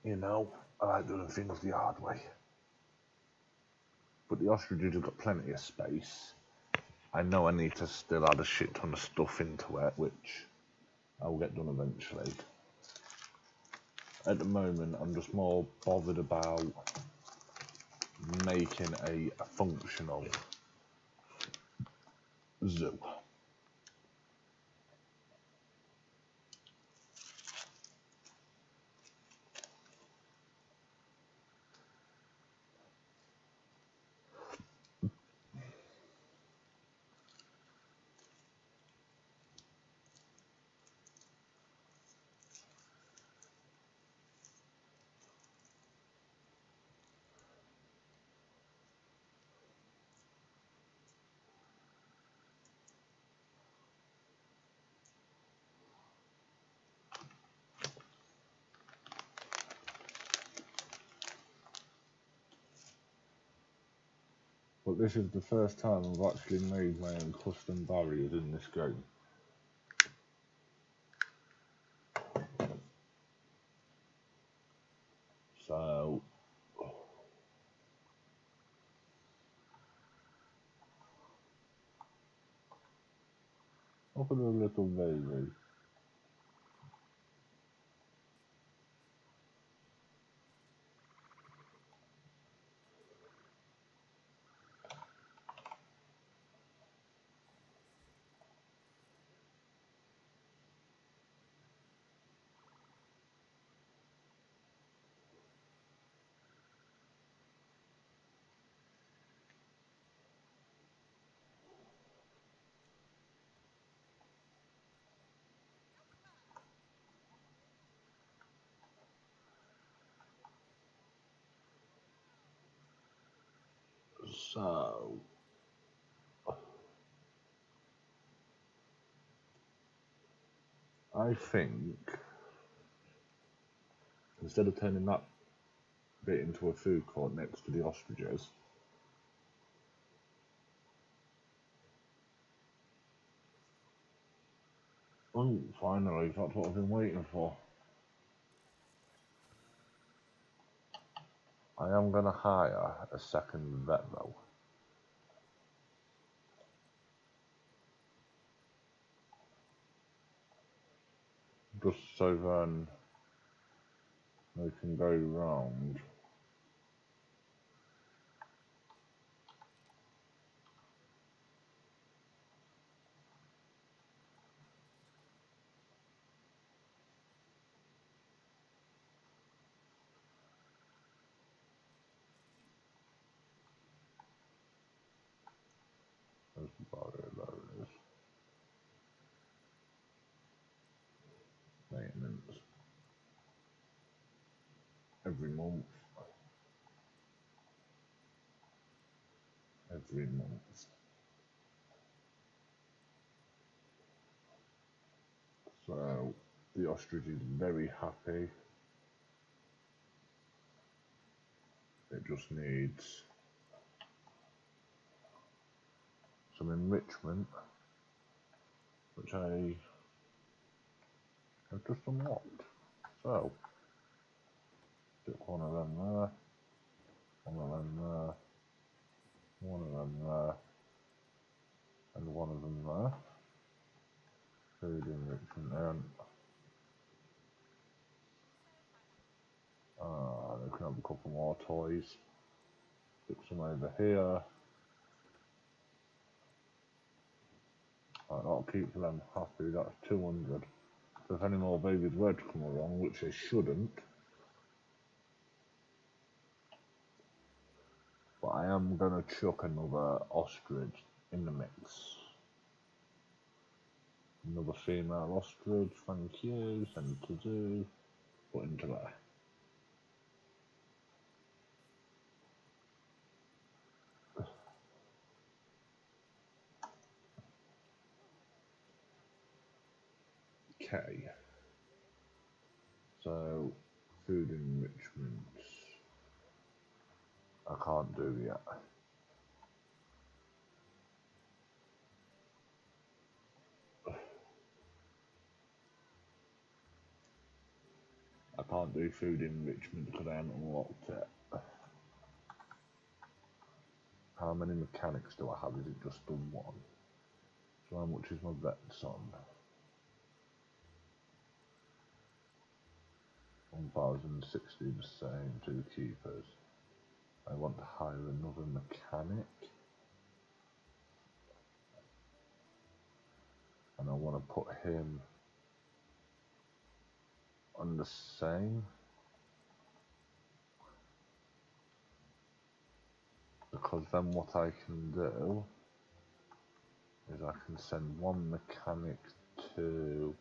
you know, I like doing things the hard way. But the ostriches have got plenty of space. I know I need to still add a shit ton of stuff into it, which I'll get done eventually. At the moment, I'm just more bothered about making a functional zoo. But this is the first time I've actually made my own custom barriers in this game. So look at the little baby. So I think instead of turning that bit into a food court next to the ostriches, oh, finally, that's what I've been waiting for. I am going to hire a second vet though. Just so then they can go round. There's the barrier, there it is. Maintenance. Every month. Every month. So the ostrich is very happy. It just needs some enrichment, which I have just unlocked. So, stick one of them there, one of them there, one of them there, and one of them there. Food enrichment there. They can have a couple more toys. Stick some over here. Right, that'll keep them happy. That's 200. So if any more babies were to come along, which they shouldn't, but I am gonna chuck another ostrich in the mix. Another female ostrich, thank you, send it to zoo, put into there. Okay. So, food enrichment, I can't do yet. I can't do food enrichment because I haven't unlocked it. How many mechanics do I have? Is it just the one? So how much is my vet's on? 1,060 the same, 2 keepers. I want to hire another mechanic. And I want to put him on the same. Because then what I can do is I can send one mechanic to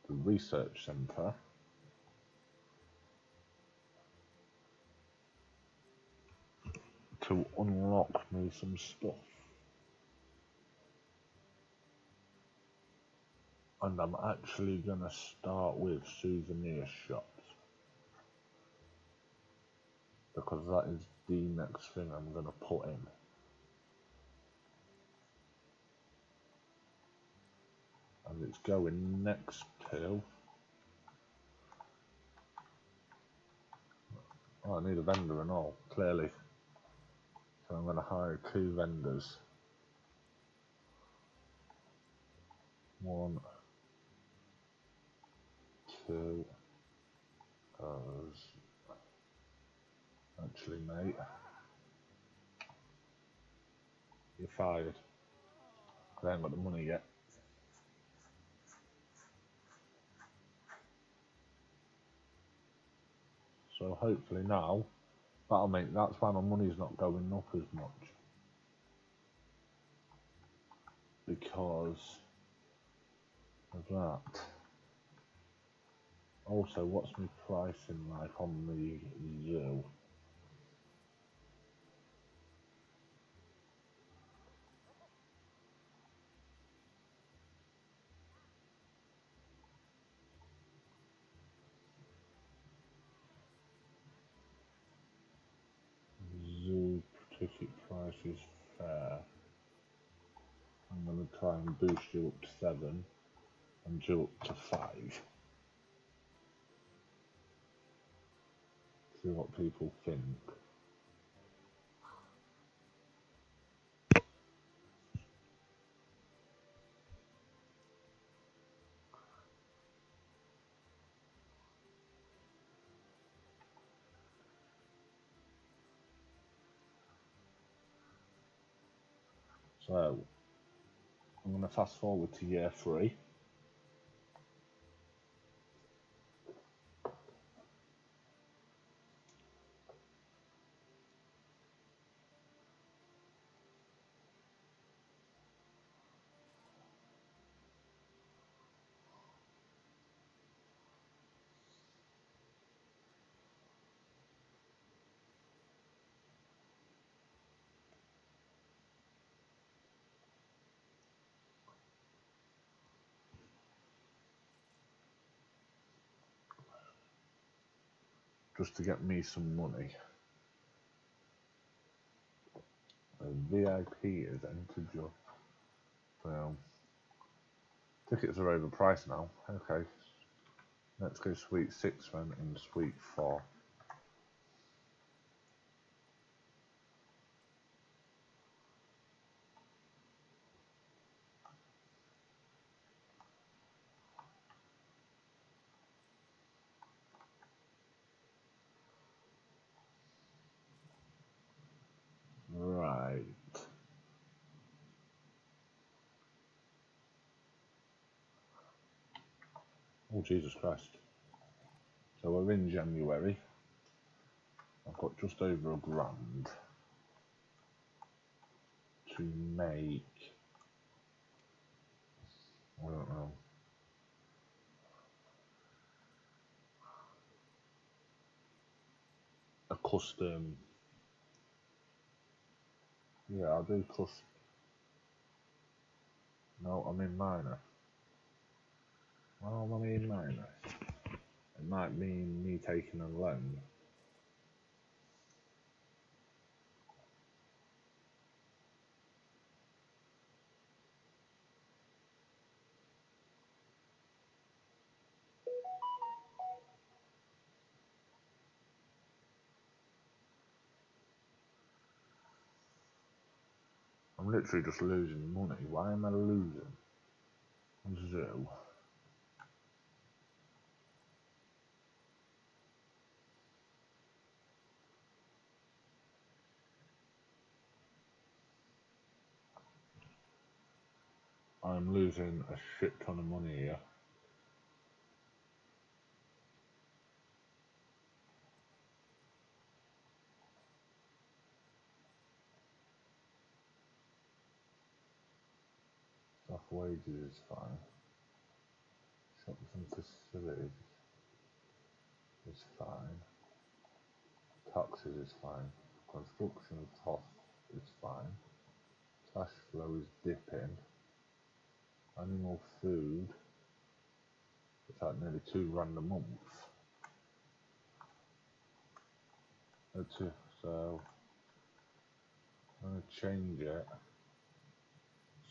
the research centre to unlock me some stuff. And I'm actually going to start with souvenir shops. Because that is the next thing I'm going to put in. And it's going next to... Oh, I need a vendor and all, clearly. So I'm going to hire 2 vendors. 1, 2... Actually, mate, you're fired. I ain't got the money yet. So hopefully now, that's why my money's not going up as much. Because of that. Also, what's my pricing like on the zoo? Zoo ticket price is fair. I'm going to try and boost you up to 7 and you up to 5. See what people think. So, I'm going to fast forward to year 3. Just to get me some money. A VIP is entered your... Well, tickets are overpriced now. Okay. Let's go suite 6 then in suite 4. Right. Oh, Jesus Christ. So we're in January. I've got just over £1,000 to make, I don't know, a custom. Yeah, I'll do custom. No, I'm in minor. Well, I'm in minor. It might mean me taking a loan. I'm literally just losing money. Why am I losing? Zoo. I'm losing a shit ton of money here. Staff wages is fine. Shops and facilities is fine. Taxes is fine. Construction costs is fine. Cash flow is dipping. Animal food, it's at nearly £2 a month. That's it. So I'm going to change it.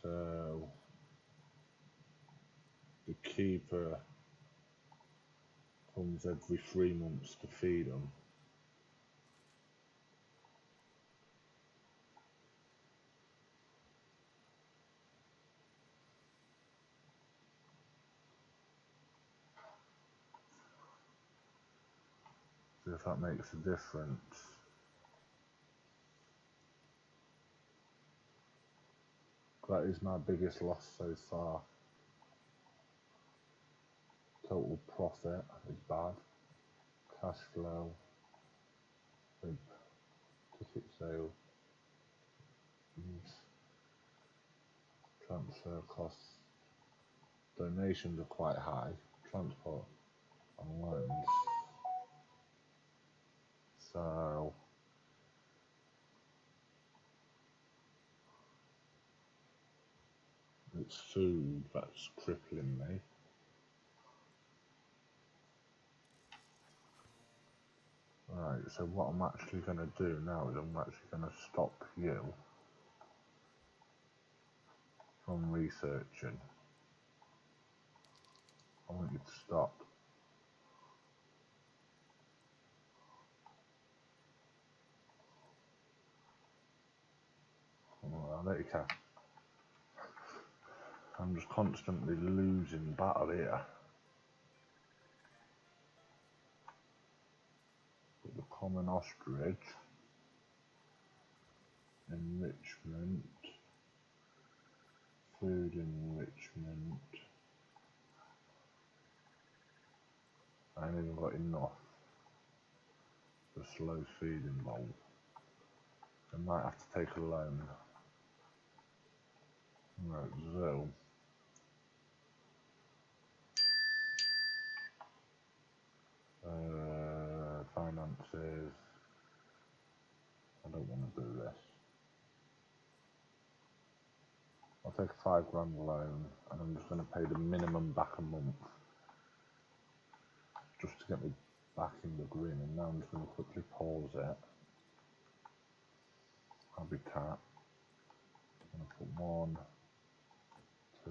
So the keeper comes every 3 months to feed them. See if that makes a difference. That is my biggest loss so far. Total profit is bad. Cash flow, ticket sale, transfer costs. Donations are quite high. Transport and loans. So it's food that's crippling me. Right, so what I'm actually going to do now is I'm actually going to stop you from researching. I want you to stop. I'll let you catch. I'm just constantly losing battle here. But the common ostrich, enrichment, food enrichment. I ain't even got enough for slow feeding bowl. I might have to take a loan. Right, so finances. I don't want to do this. I'll take a £5 loan and I'm just going to pay the minimum back a month just to get me back in the green. And now I'm just going to quickly pause it. Habitat. I'm going to put 1, 2,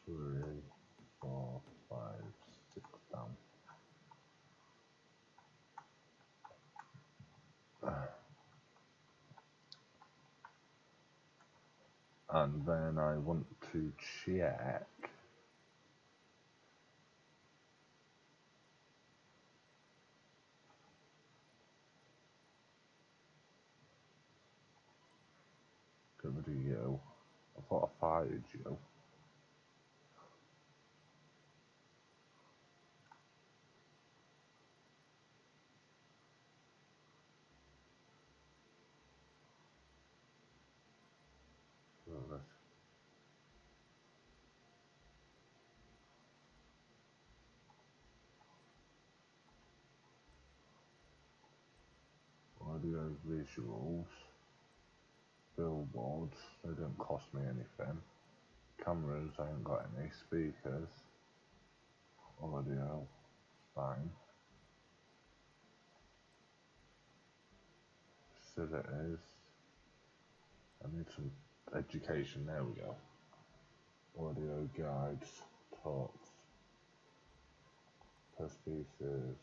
3, 4, 5, 6 down. And then I want to check get rid of you. I thought I fired you. Audio visuals, billboards, they don't cost me anything. Cameras, I ain't got any. Speakers, audio, fine. Facilities, I need some education, there we go. Audio guides, talks, per species.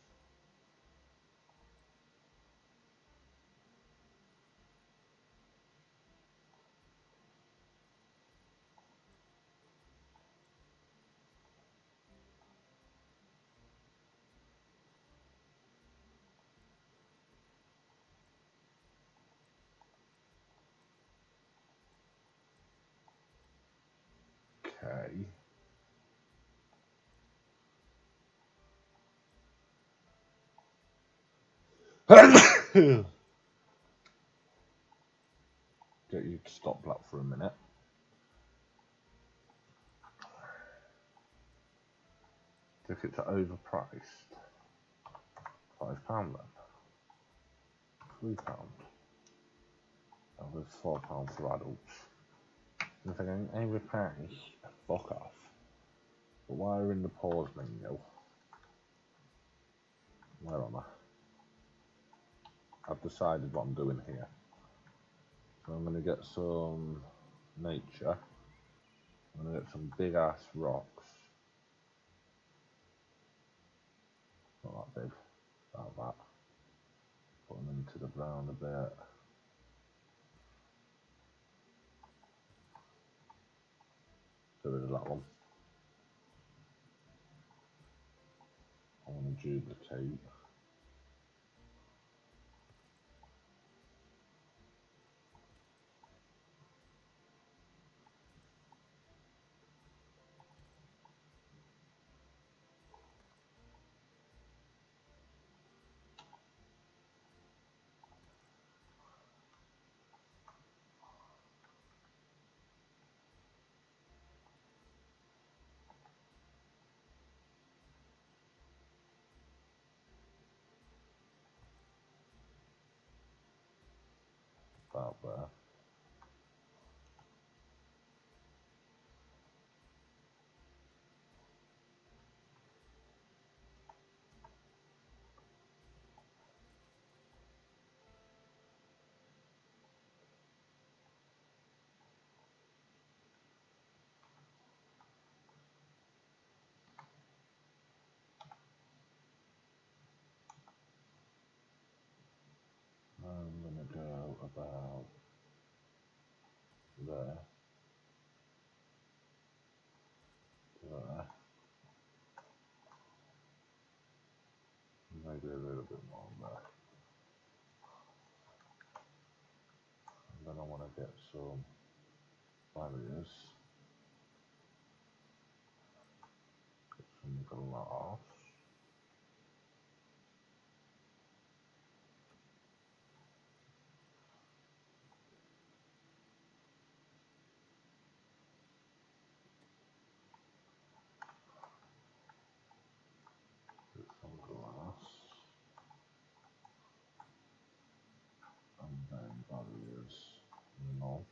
Get you to stop that for a minute. Tickets are overpriced. £5 then. £3. That was £4 for adults. If I can overpriced, fuck off. But while we're in the pause menu, where am I? I've decided what I'm doing here. So I'm going to get some nature. I'm going to get some big ass rocks. Not that big. About that. Put them into the ground a bit. Get rid of that one. I want to duplicate. About there. I'm going to go about there. There. Maybe a little bit more there. And then I want to get some barriers. Get some glass. Get some glass. And then barriers. No.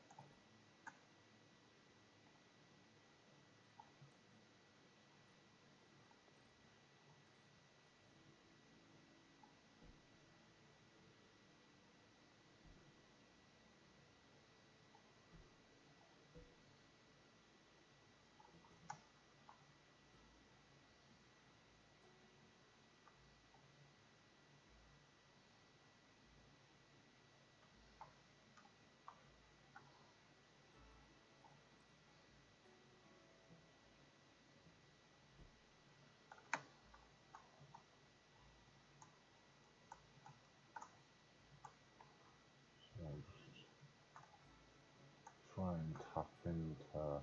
So just try and tap into.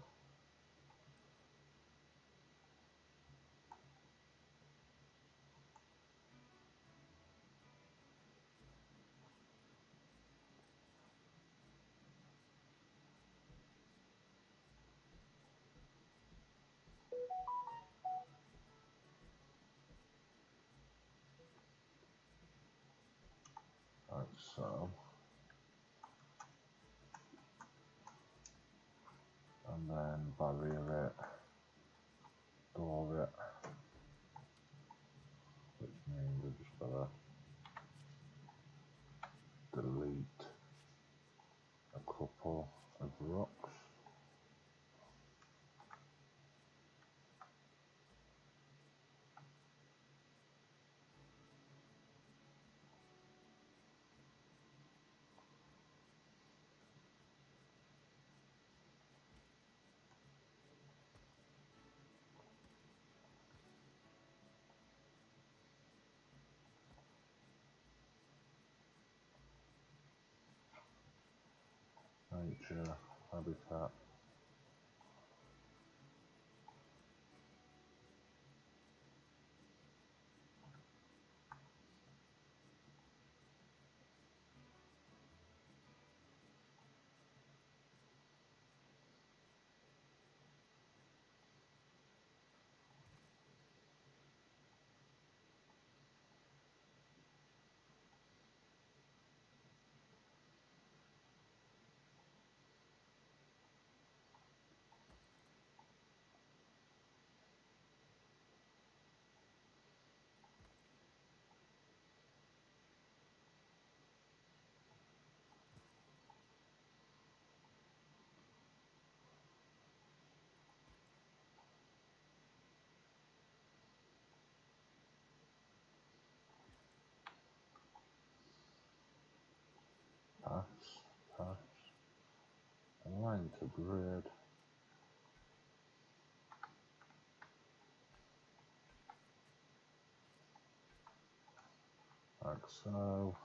Like so. And then barrier it. Door it. Which means we've just got to delete a couple of rocks. Nature, habitat. enter grid. Like so.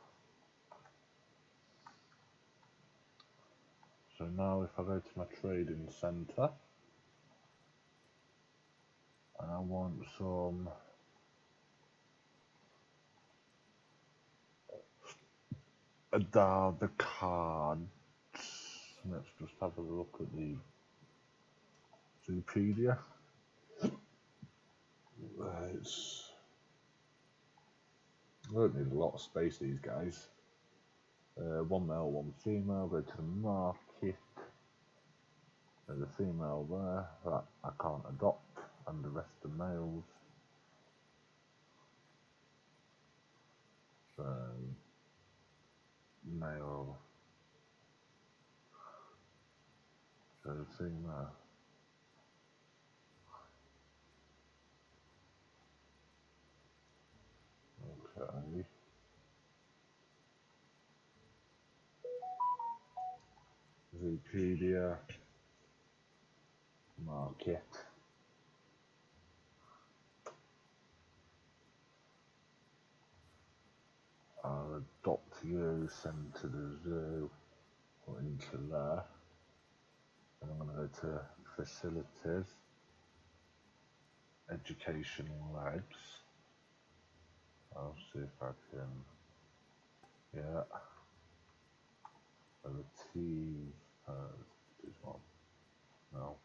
So now if I go to my trading center and I want some the cards, let's just have a look at the Zoopedia. It's, I don't need a lot of space, these guys. One male, one female, go to the market. There's a female there that I can't adopt, and the rest are males. So, male, so female. Okay. Zoopedia, market. I'll adopt you, send to the zoo, or into there. And I'm going to go to facilities, education labs. I'll see if I can, yeah, retrieve this one. No.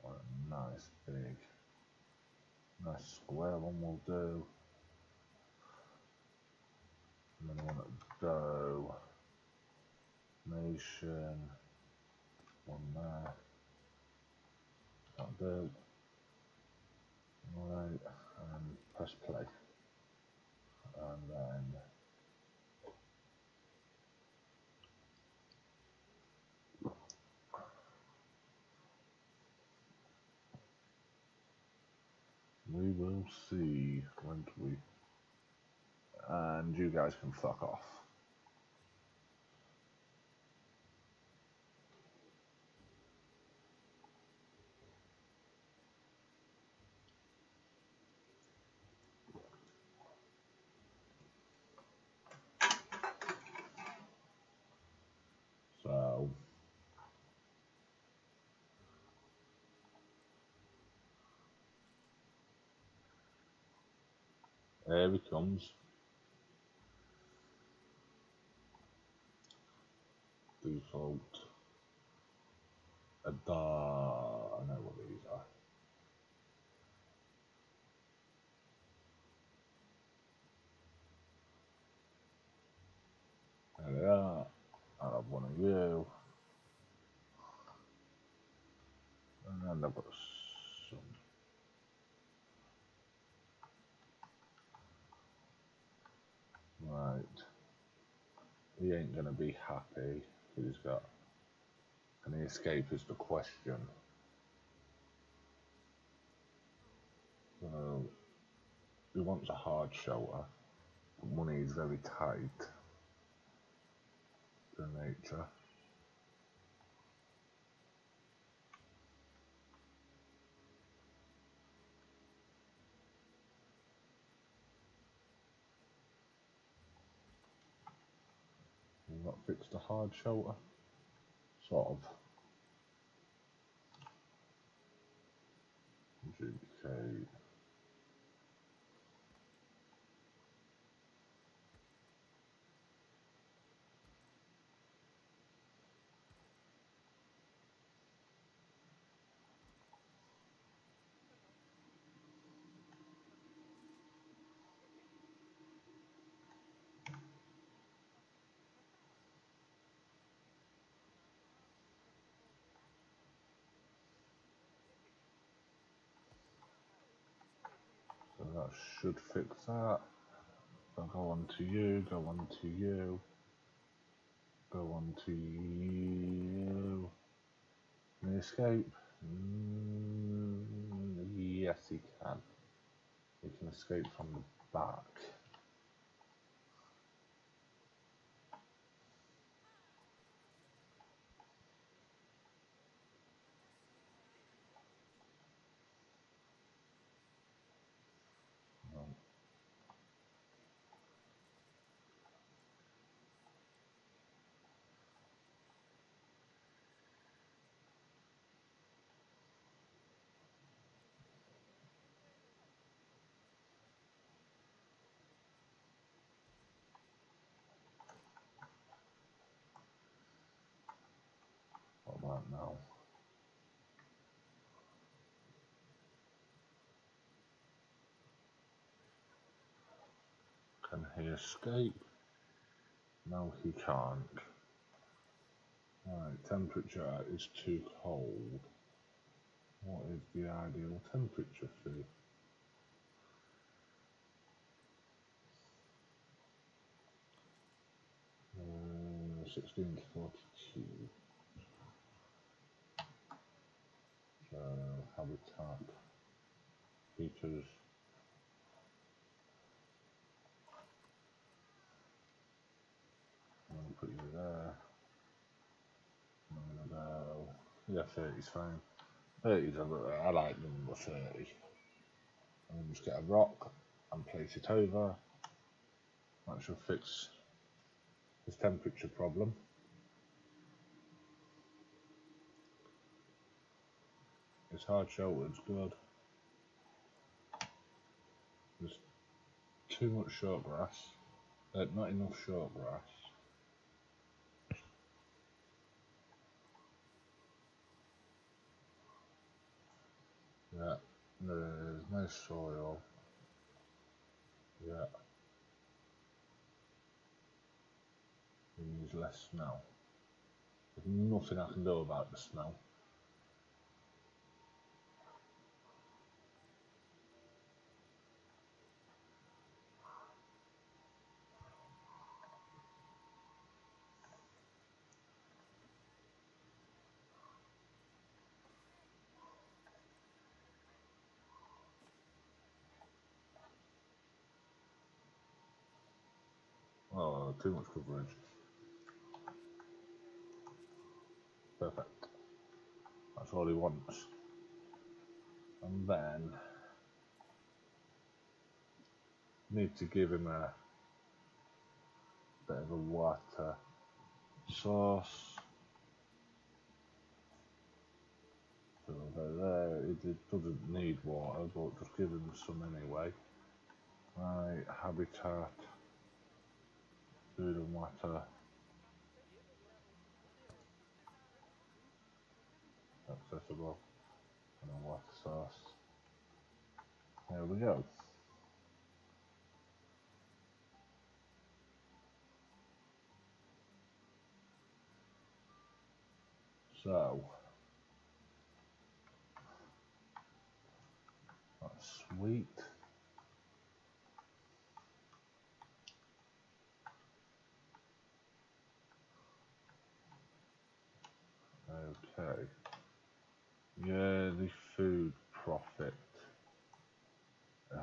What a nice big, nice square one will do. And then I want to go nation, one there. That'll do. Right, and press play. And then we will see when we, and you guys can fuck off. So here he comes. Default. I know what these are. There they are. I'll have one of you. And I've got some. Right. He ain't gonna be happy. He's got. Can he escape is the question. So he wants a hard shelter. Money is very tight. The nature. We've not fixed a hard shelter. Sort of. Adjudicate. So that should fix that. I'll go on to you, go on to you, go on to you. Can he escape? Yes, he can. He can escape from the back. Can he escape? No, he can't. Right, temperature is too cold. What is the ideal temperature for you? 16 to 42. So, habitat, heaters. I'm going to put you there. I'm going to go. Yeah, 30's fine. 30's, I like number 30. And just get a rock and place it over. That should fix his temperature problem. His hard shelter's good. There's too much short grass. Not enough short grass. Yeah, there's no soil. Yeah. He needs less snow. There's nothing I can do about the snow. Oh, too much coverage. Perfect. That's all he wants. And then need to give him a bit of a water source. So there, it doesn't need water, but just give him some anyway. Right, habitat, food and water. Accessible. And a water source. There we go. So that's sweet. Okay. Yeah, the food profit. Oh.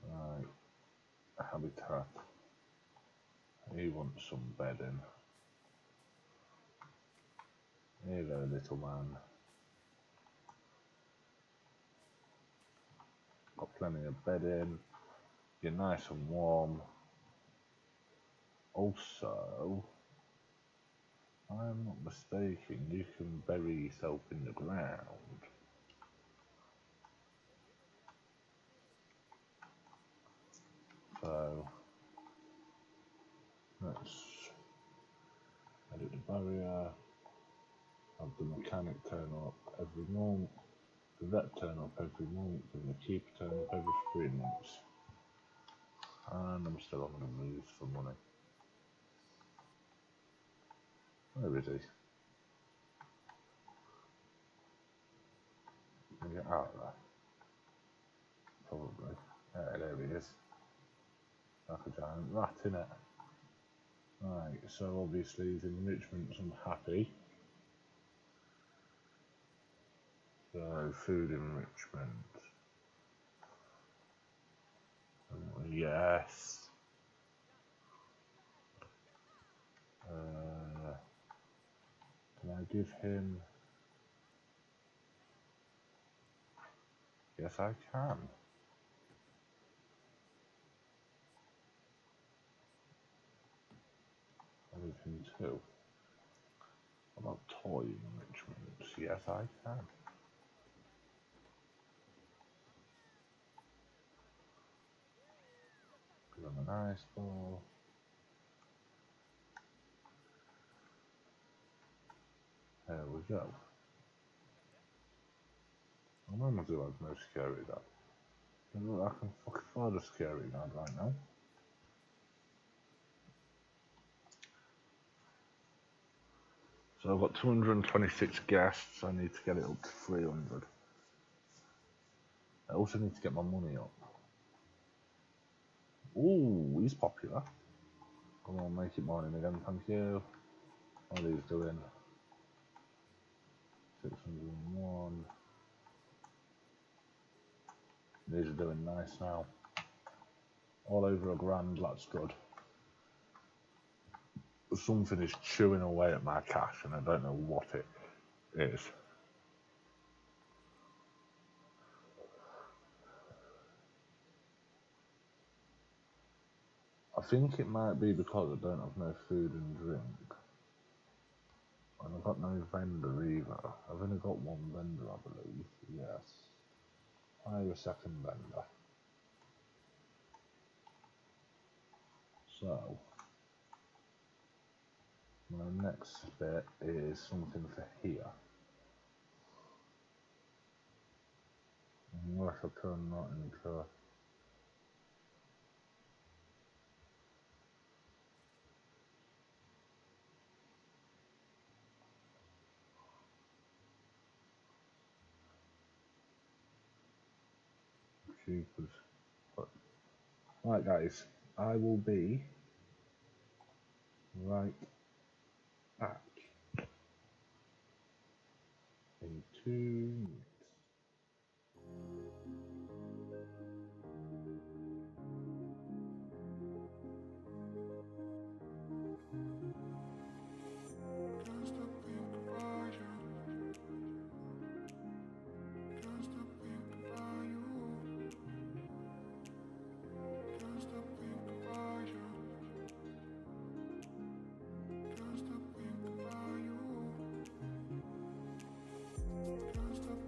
Right, habitat. He wants some bedding. Here, there, little man. Got plenty of bedding. You're nice and warm. Also, if I'm not mistaken, you can bury yourself in the ground. So let's edit the barrier. Have the mechanic turn up every month. The vet turn up every month, and the keeper turn up every 3 months. And I'm still on the move for money. Where is he? Can I get out there? Probably. Yeah, there he is. Like a giant rat, innit? Right, so obviously his enrichment's unhappy. So food enrichment. Yes. Can I give him? Yes, I can. I give him 2. What about toy enrichments? Yes, I can. Give him an ice ball. There we go. I remember there was no scary guard. I can fucking find a scary guard right now. So I've got 226 guests. I need to get it up to 300. I also need to get my money up. Ooh, he's popular. Come on, make it morning again, thank you. What are these doing? 601. These are doing nice now. All over a grand, that's good. Something is chewing away at my cash and I don't know what it is. I think it might be because I don't have no food and drink. And I've got no vendor either. I've only got one vendor, I believe. Yes. Hire a second vendor. So, my next bit is something for here. Unless I turn that into... Cheapers. Right guys, I will be right back in 2 minutes. Can't stop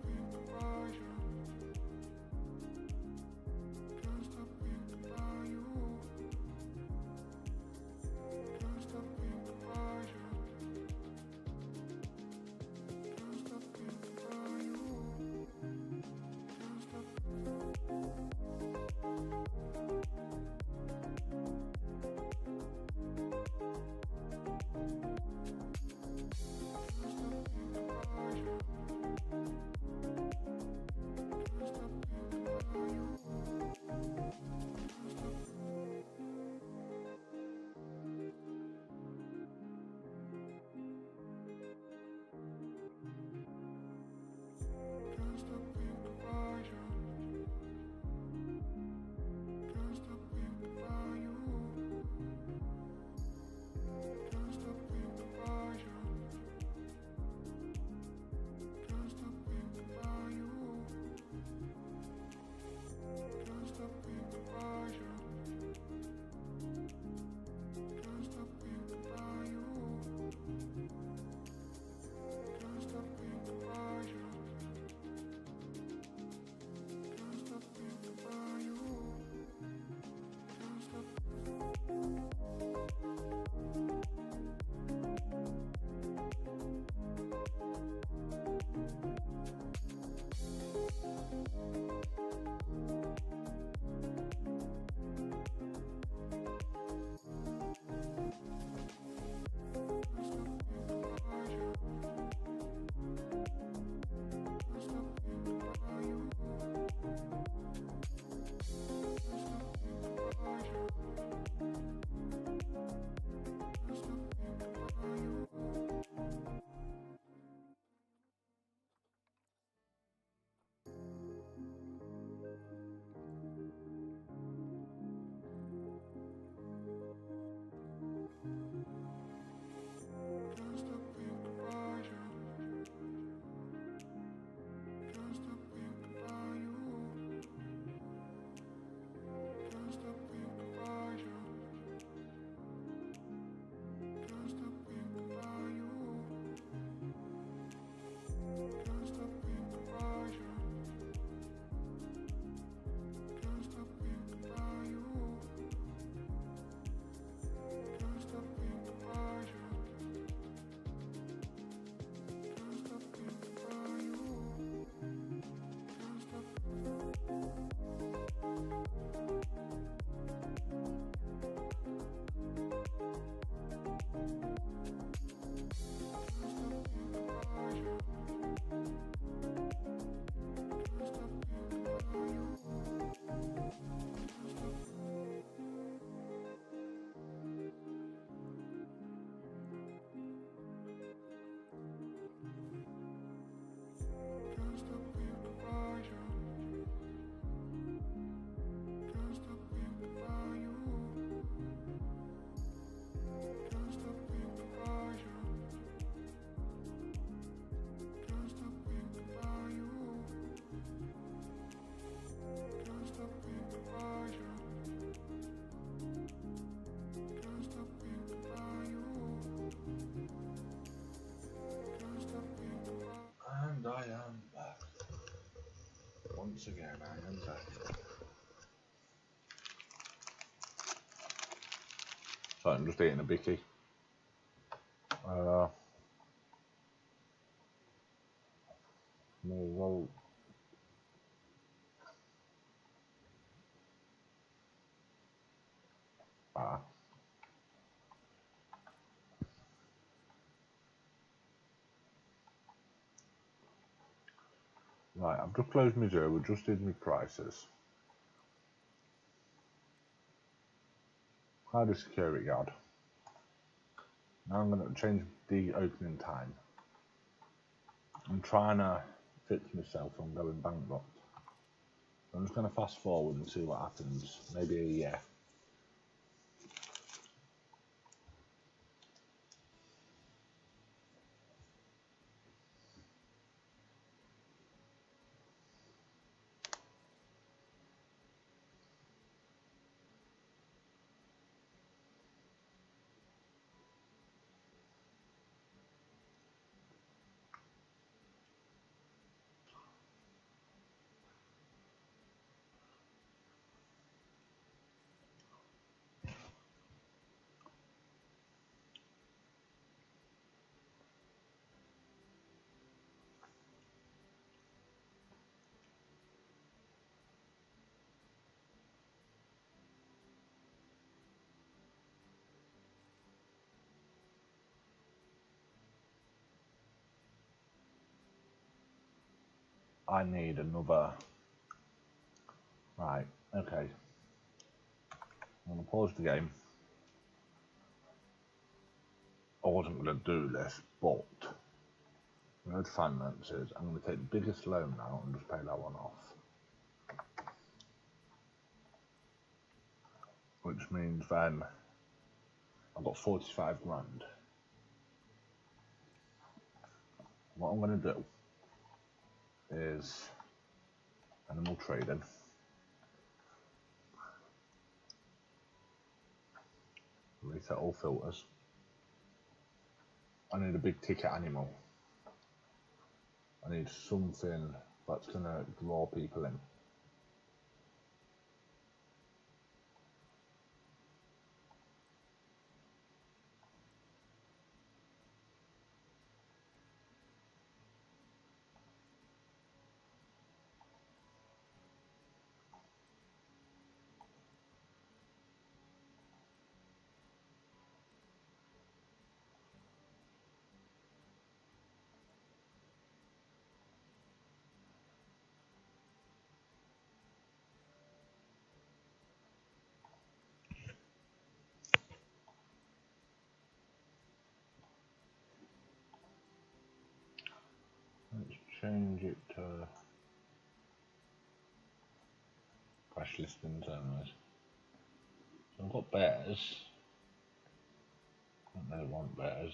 once again, I am back. So I'm just eating a bicky. Well, right, I've just closed my zero, adjusted my prices. Hired a security guard. Now I'm going to change the opening time. I'm trying to fix myself from going bankrupt. I'm just going to fast forward and see what happens. Maybe a year. I need another. Right, okay. I'm going to pause the game. I wasn't going to do this, but road finances, I'm going to take the biggest loan now and just pay that one off. Which means then I've got 45 grand. What I'm going to do is animal trading. Reset all filters. I need a big ticket animal. I need something that's going to draw people in. Let's change it to crash listings only. So I've got bears. I don't really want bears.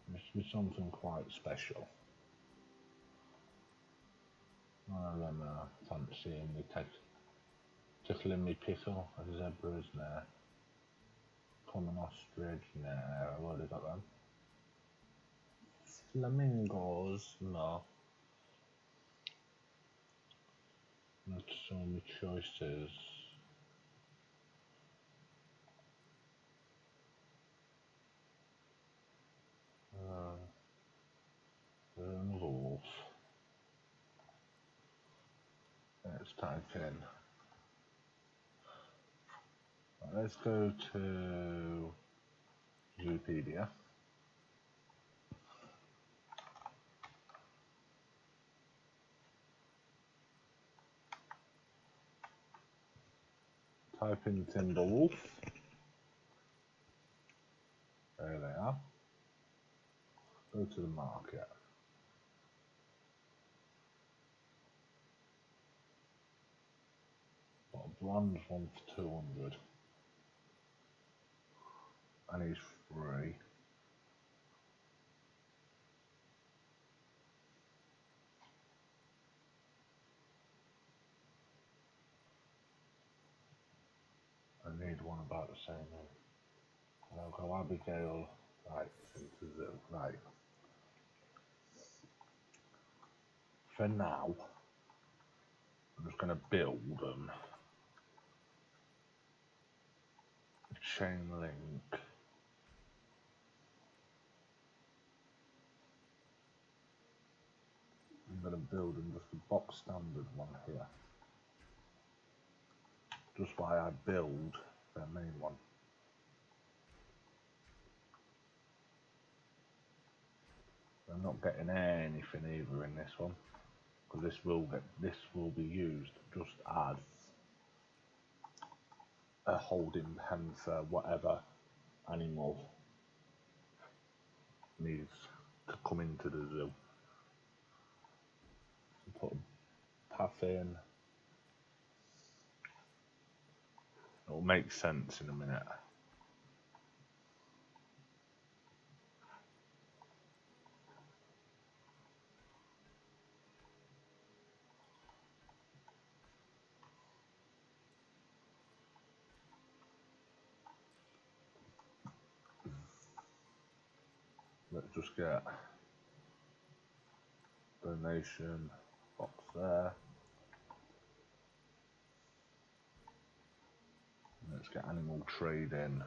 This should be something quite special. One of them fancying me tickling me pickle. Zebras, nah. Common ostrich, nah. I've already got them. Flamingos, no. Not so many choices. Another wolf. Let's type in. Let's go to Zoopedia. Type in Timberwolf. There they are. Go to the market. Got a bronze one for 200. And he's free. I need one about the same. I'll go Abigail Right, into the right. For now, I'm just going to build a chain link. I'm going to build just a box standard one here. Just why I build their main one. I'm not getting anything either in this one, because this will be used just as a holding pen for whatever animal needs to come into the zoo. So put a path in. It'll make sense in a minute. Let's just get donation box there. Let's get animal trading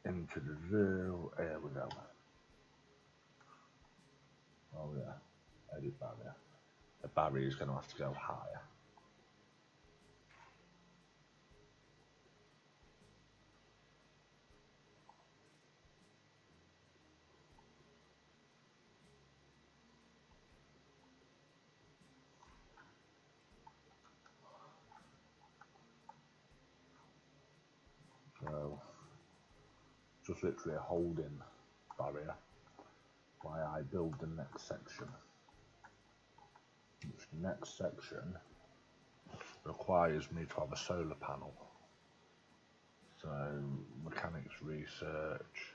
into the zoo. There we go. Oh yeah, edit barrier. The barrier is going to have to go higher. So, just literally a holding barrier while I build the next section. Which next section requires me to have a solar panel. So, mechanics research,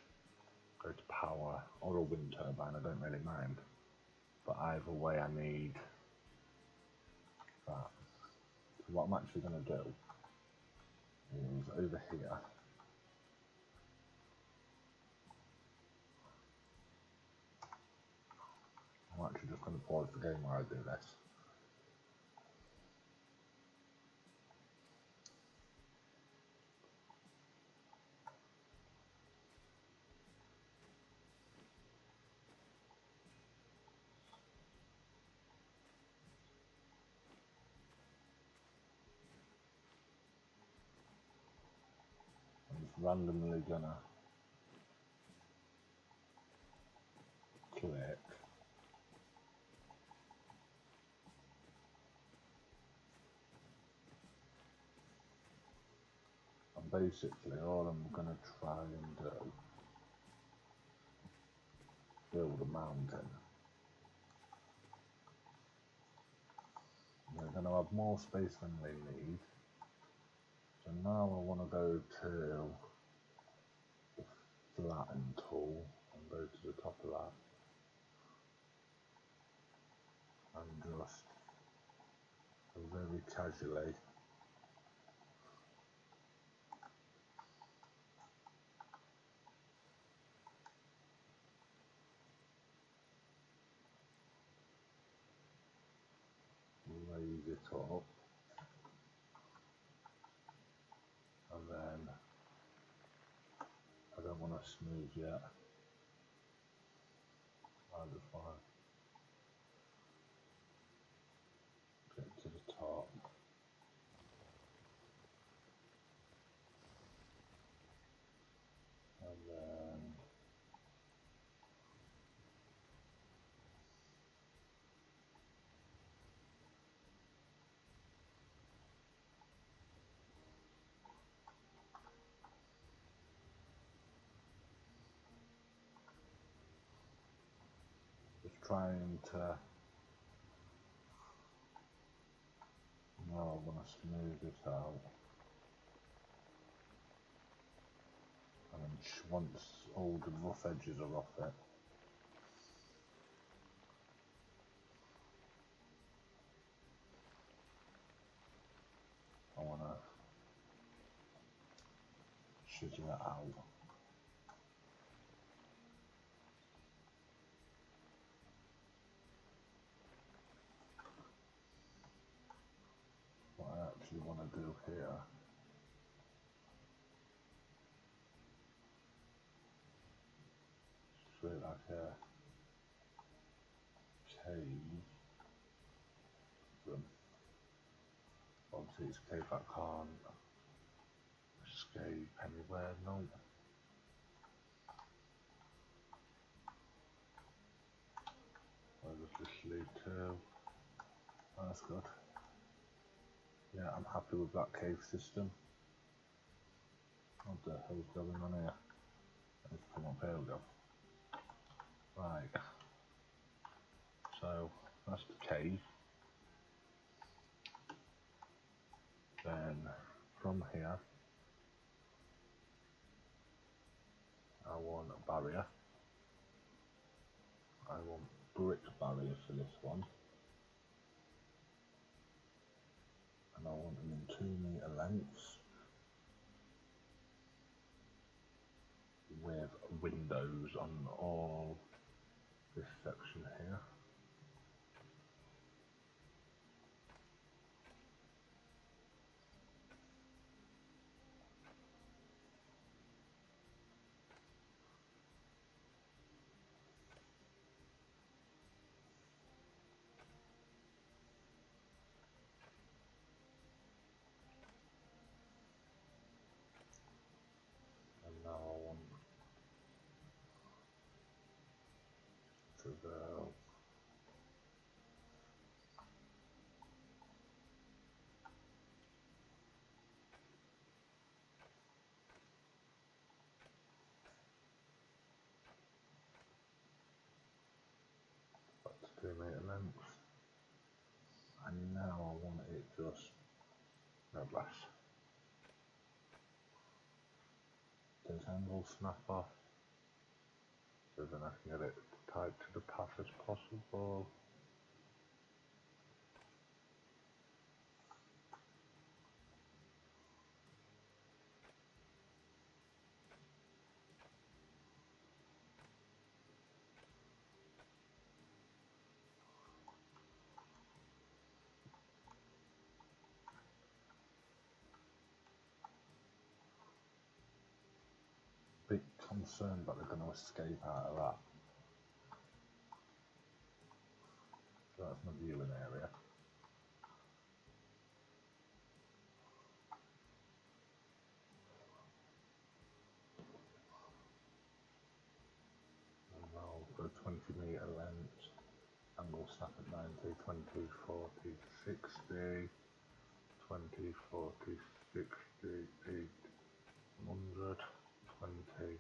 go to power, or a wind turbine, I don't really mind. But either way I need that. So what I'm actually going to do is over here, I'm actually just going to pause the game while I do this. I'm just randomly going to click. And basically all I'm going to try and do, build a mountain. We're going to have more space than we need. So now I want to go to the flatten tool and go to the top of that. And just very casually raise it up. And then I don't want to smooth yet. I just want to get to the top. And then just trying to, now I want to smooth it out. And then once all the rough edges are off it, I want to chisel it out. What I actually want to do here is create like a cave. Obviously it's a cave that can't escape anywhere, no. Where does this lead to? Oh, that's good. Yeah, I'm happy with that cave system. What the hell's going on here? Let's come up here, we go. Right. So, that's the cave. Then, from here, I want a barrier. I want brick barrier for this one. And I want them in 2 meter lengths. With windows on all this section here. And now I want to go back to 2 meter lengths. And now I want it just no less. This angle snap off. So then I can get it tight to the path as possible. Bit concerned that they're going to escape out of that. So that's my viewing area. And I'll go 20 meter length. Angle snap at 90, 20, 40, 60, 20, 40, 60, 100, 20,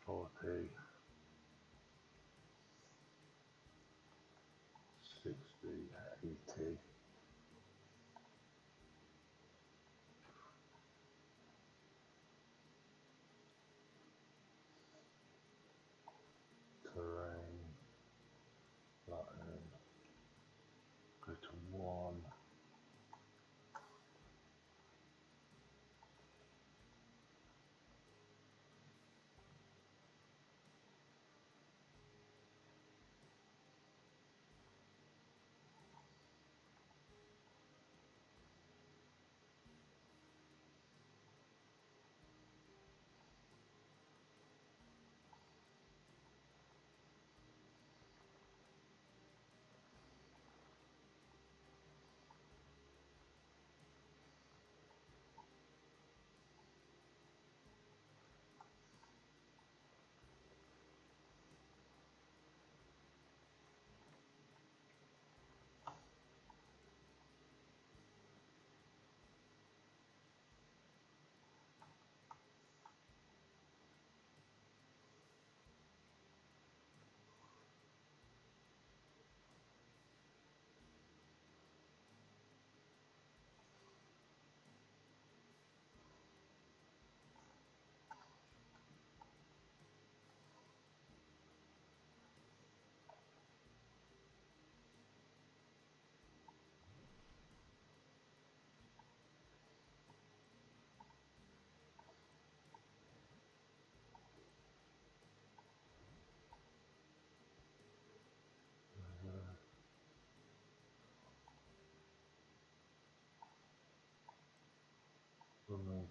40, 60, 80. Terrain, flatten, go to 1.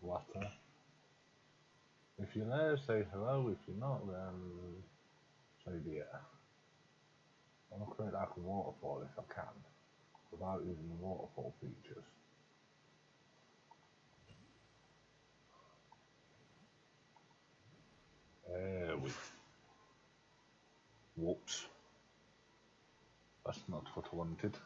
water. If you're there, say hello. If you're not, then say dear. I want to create like a waterfall if I can, without using the waterfall features. There we. Whoops. That's not what I wanted.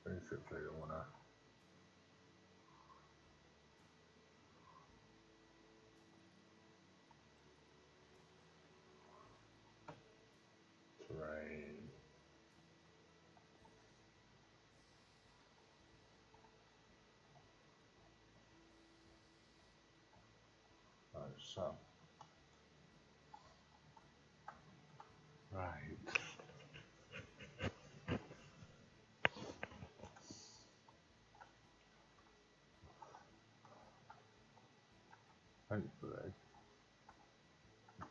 Basically, I want to terrain. Right, so. Right. Hopefully,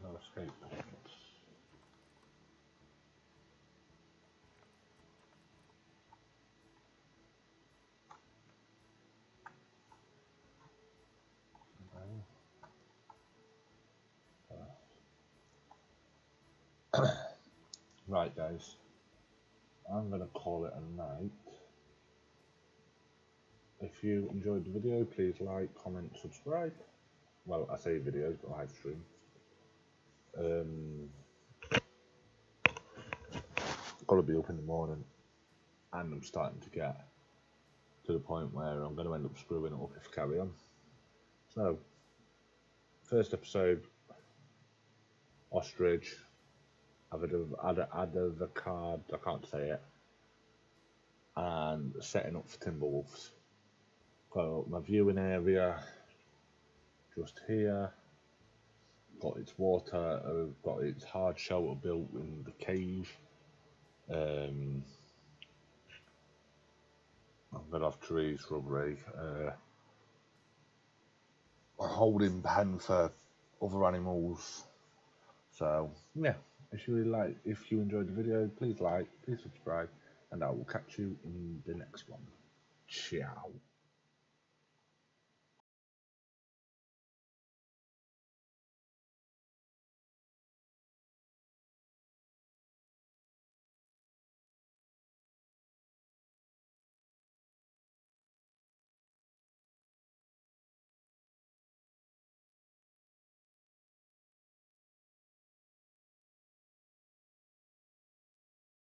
no escape points. Right, guys. I'm going to call it a night. If you enjoyed the video, please like, comment, subscribe. Well, I say videos, but live stream. Got to be up in the morning, and I'm starting to get to the point where I'm going to end up screwing it up if I carry on. So, first episode, ostrich, avocado, I can't say it, and setting up for Timberwolves. Got my viewing area just here. Got its water, got its hard shelter built in the cave. I'm gonna have trees, shrubbery, a holding pen for other animals. So yeah, if you enjoyed the video, please like, please subscribe, and I will catch you in the next one. Ciao.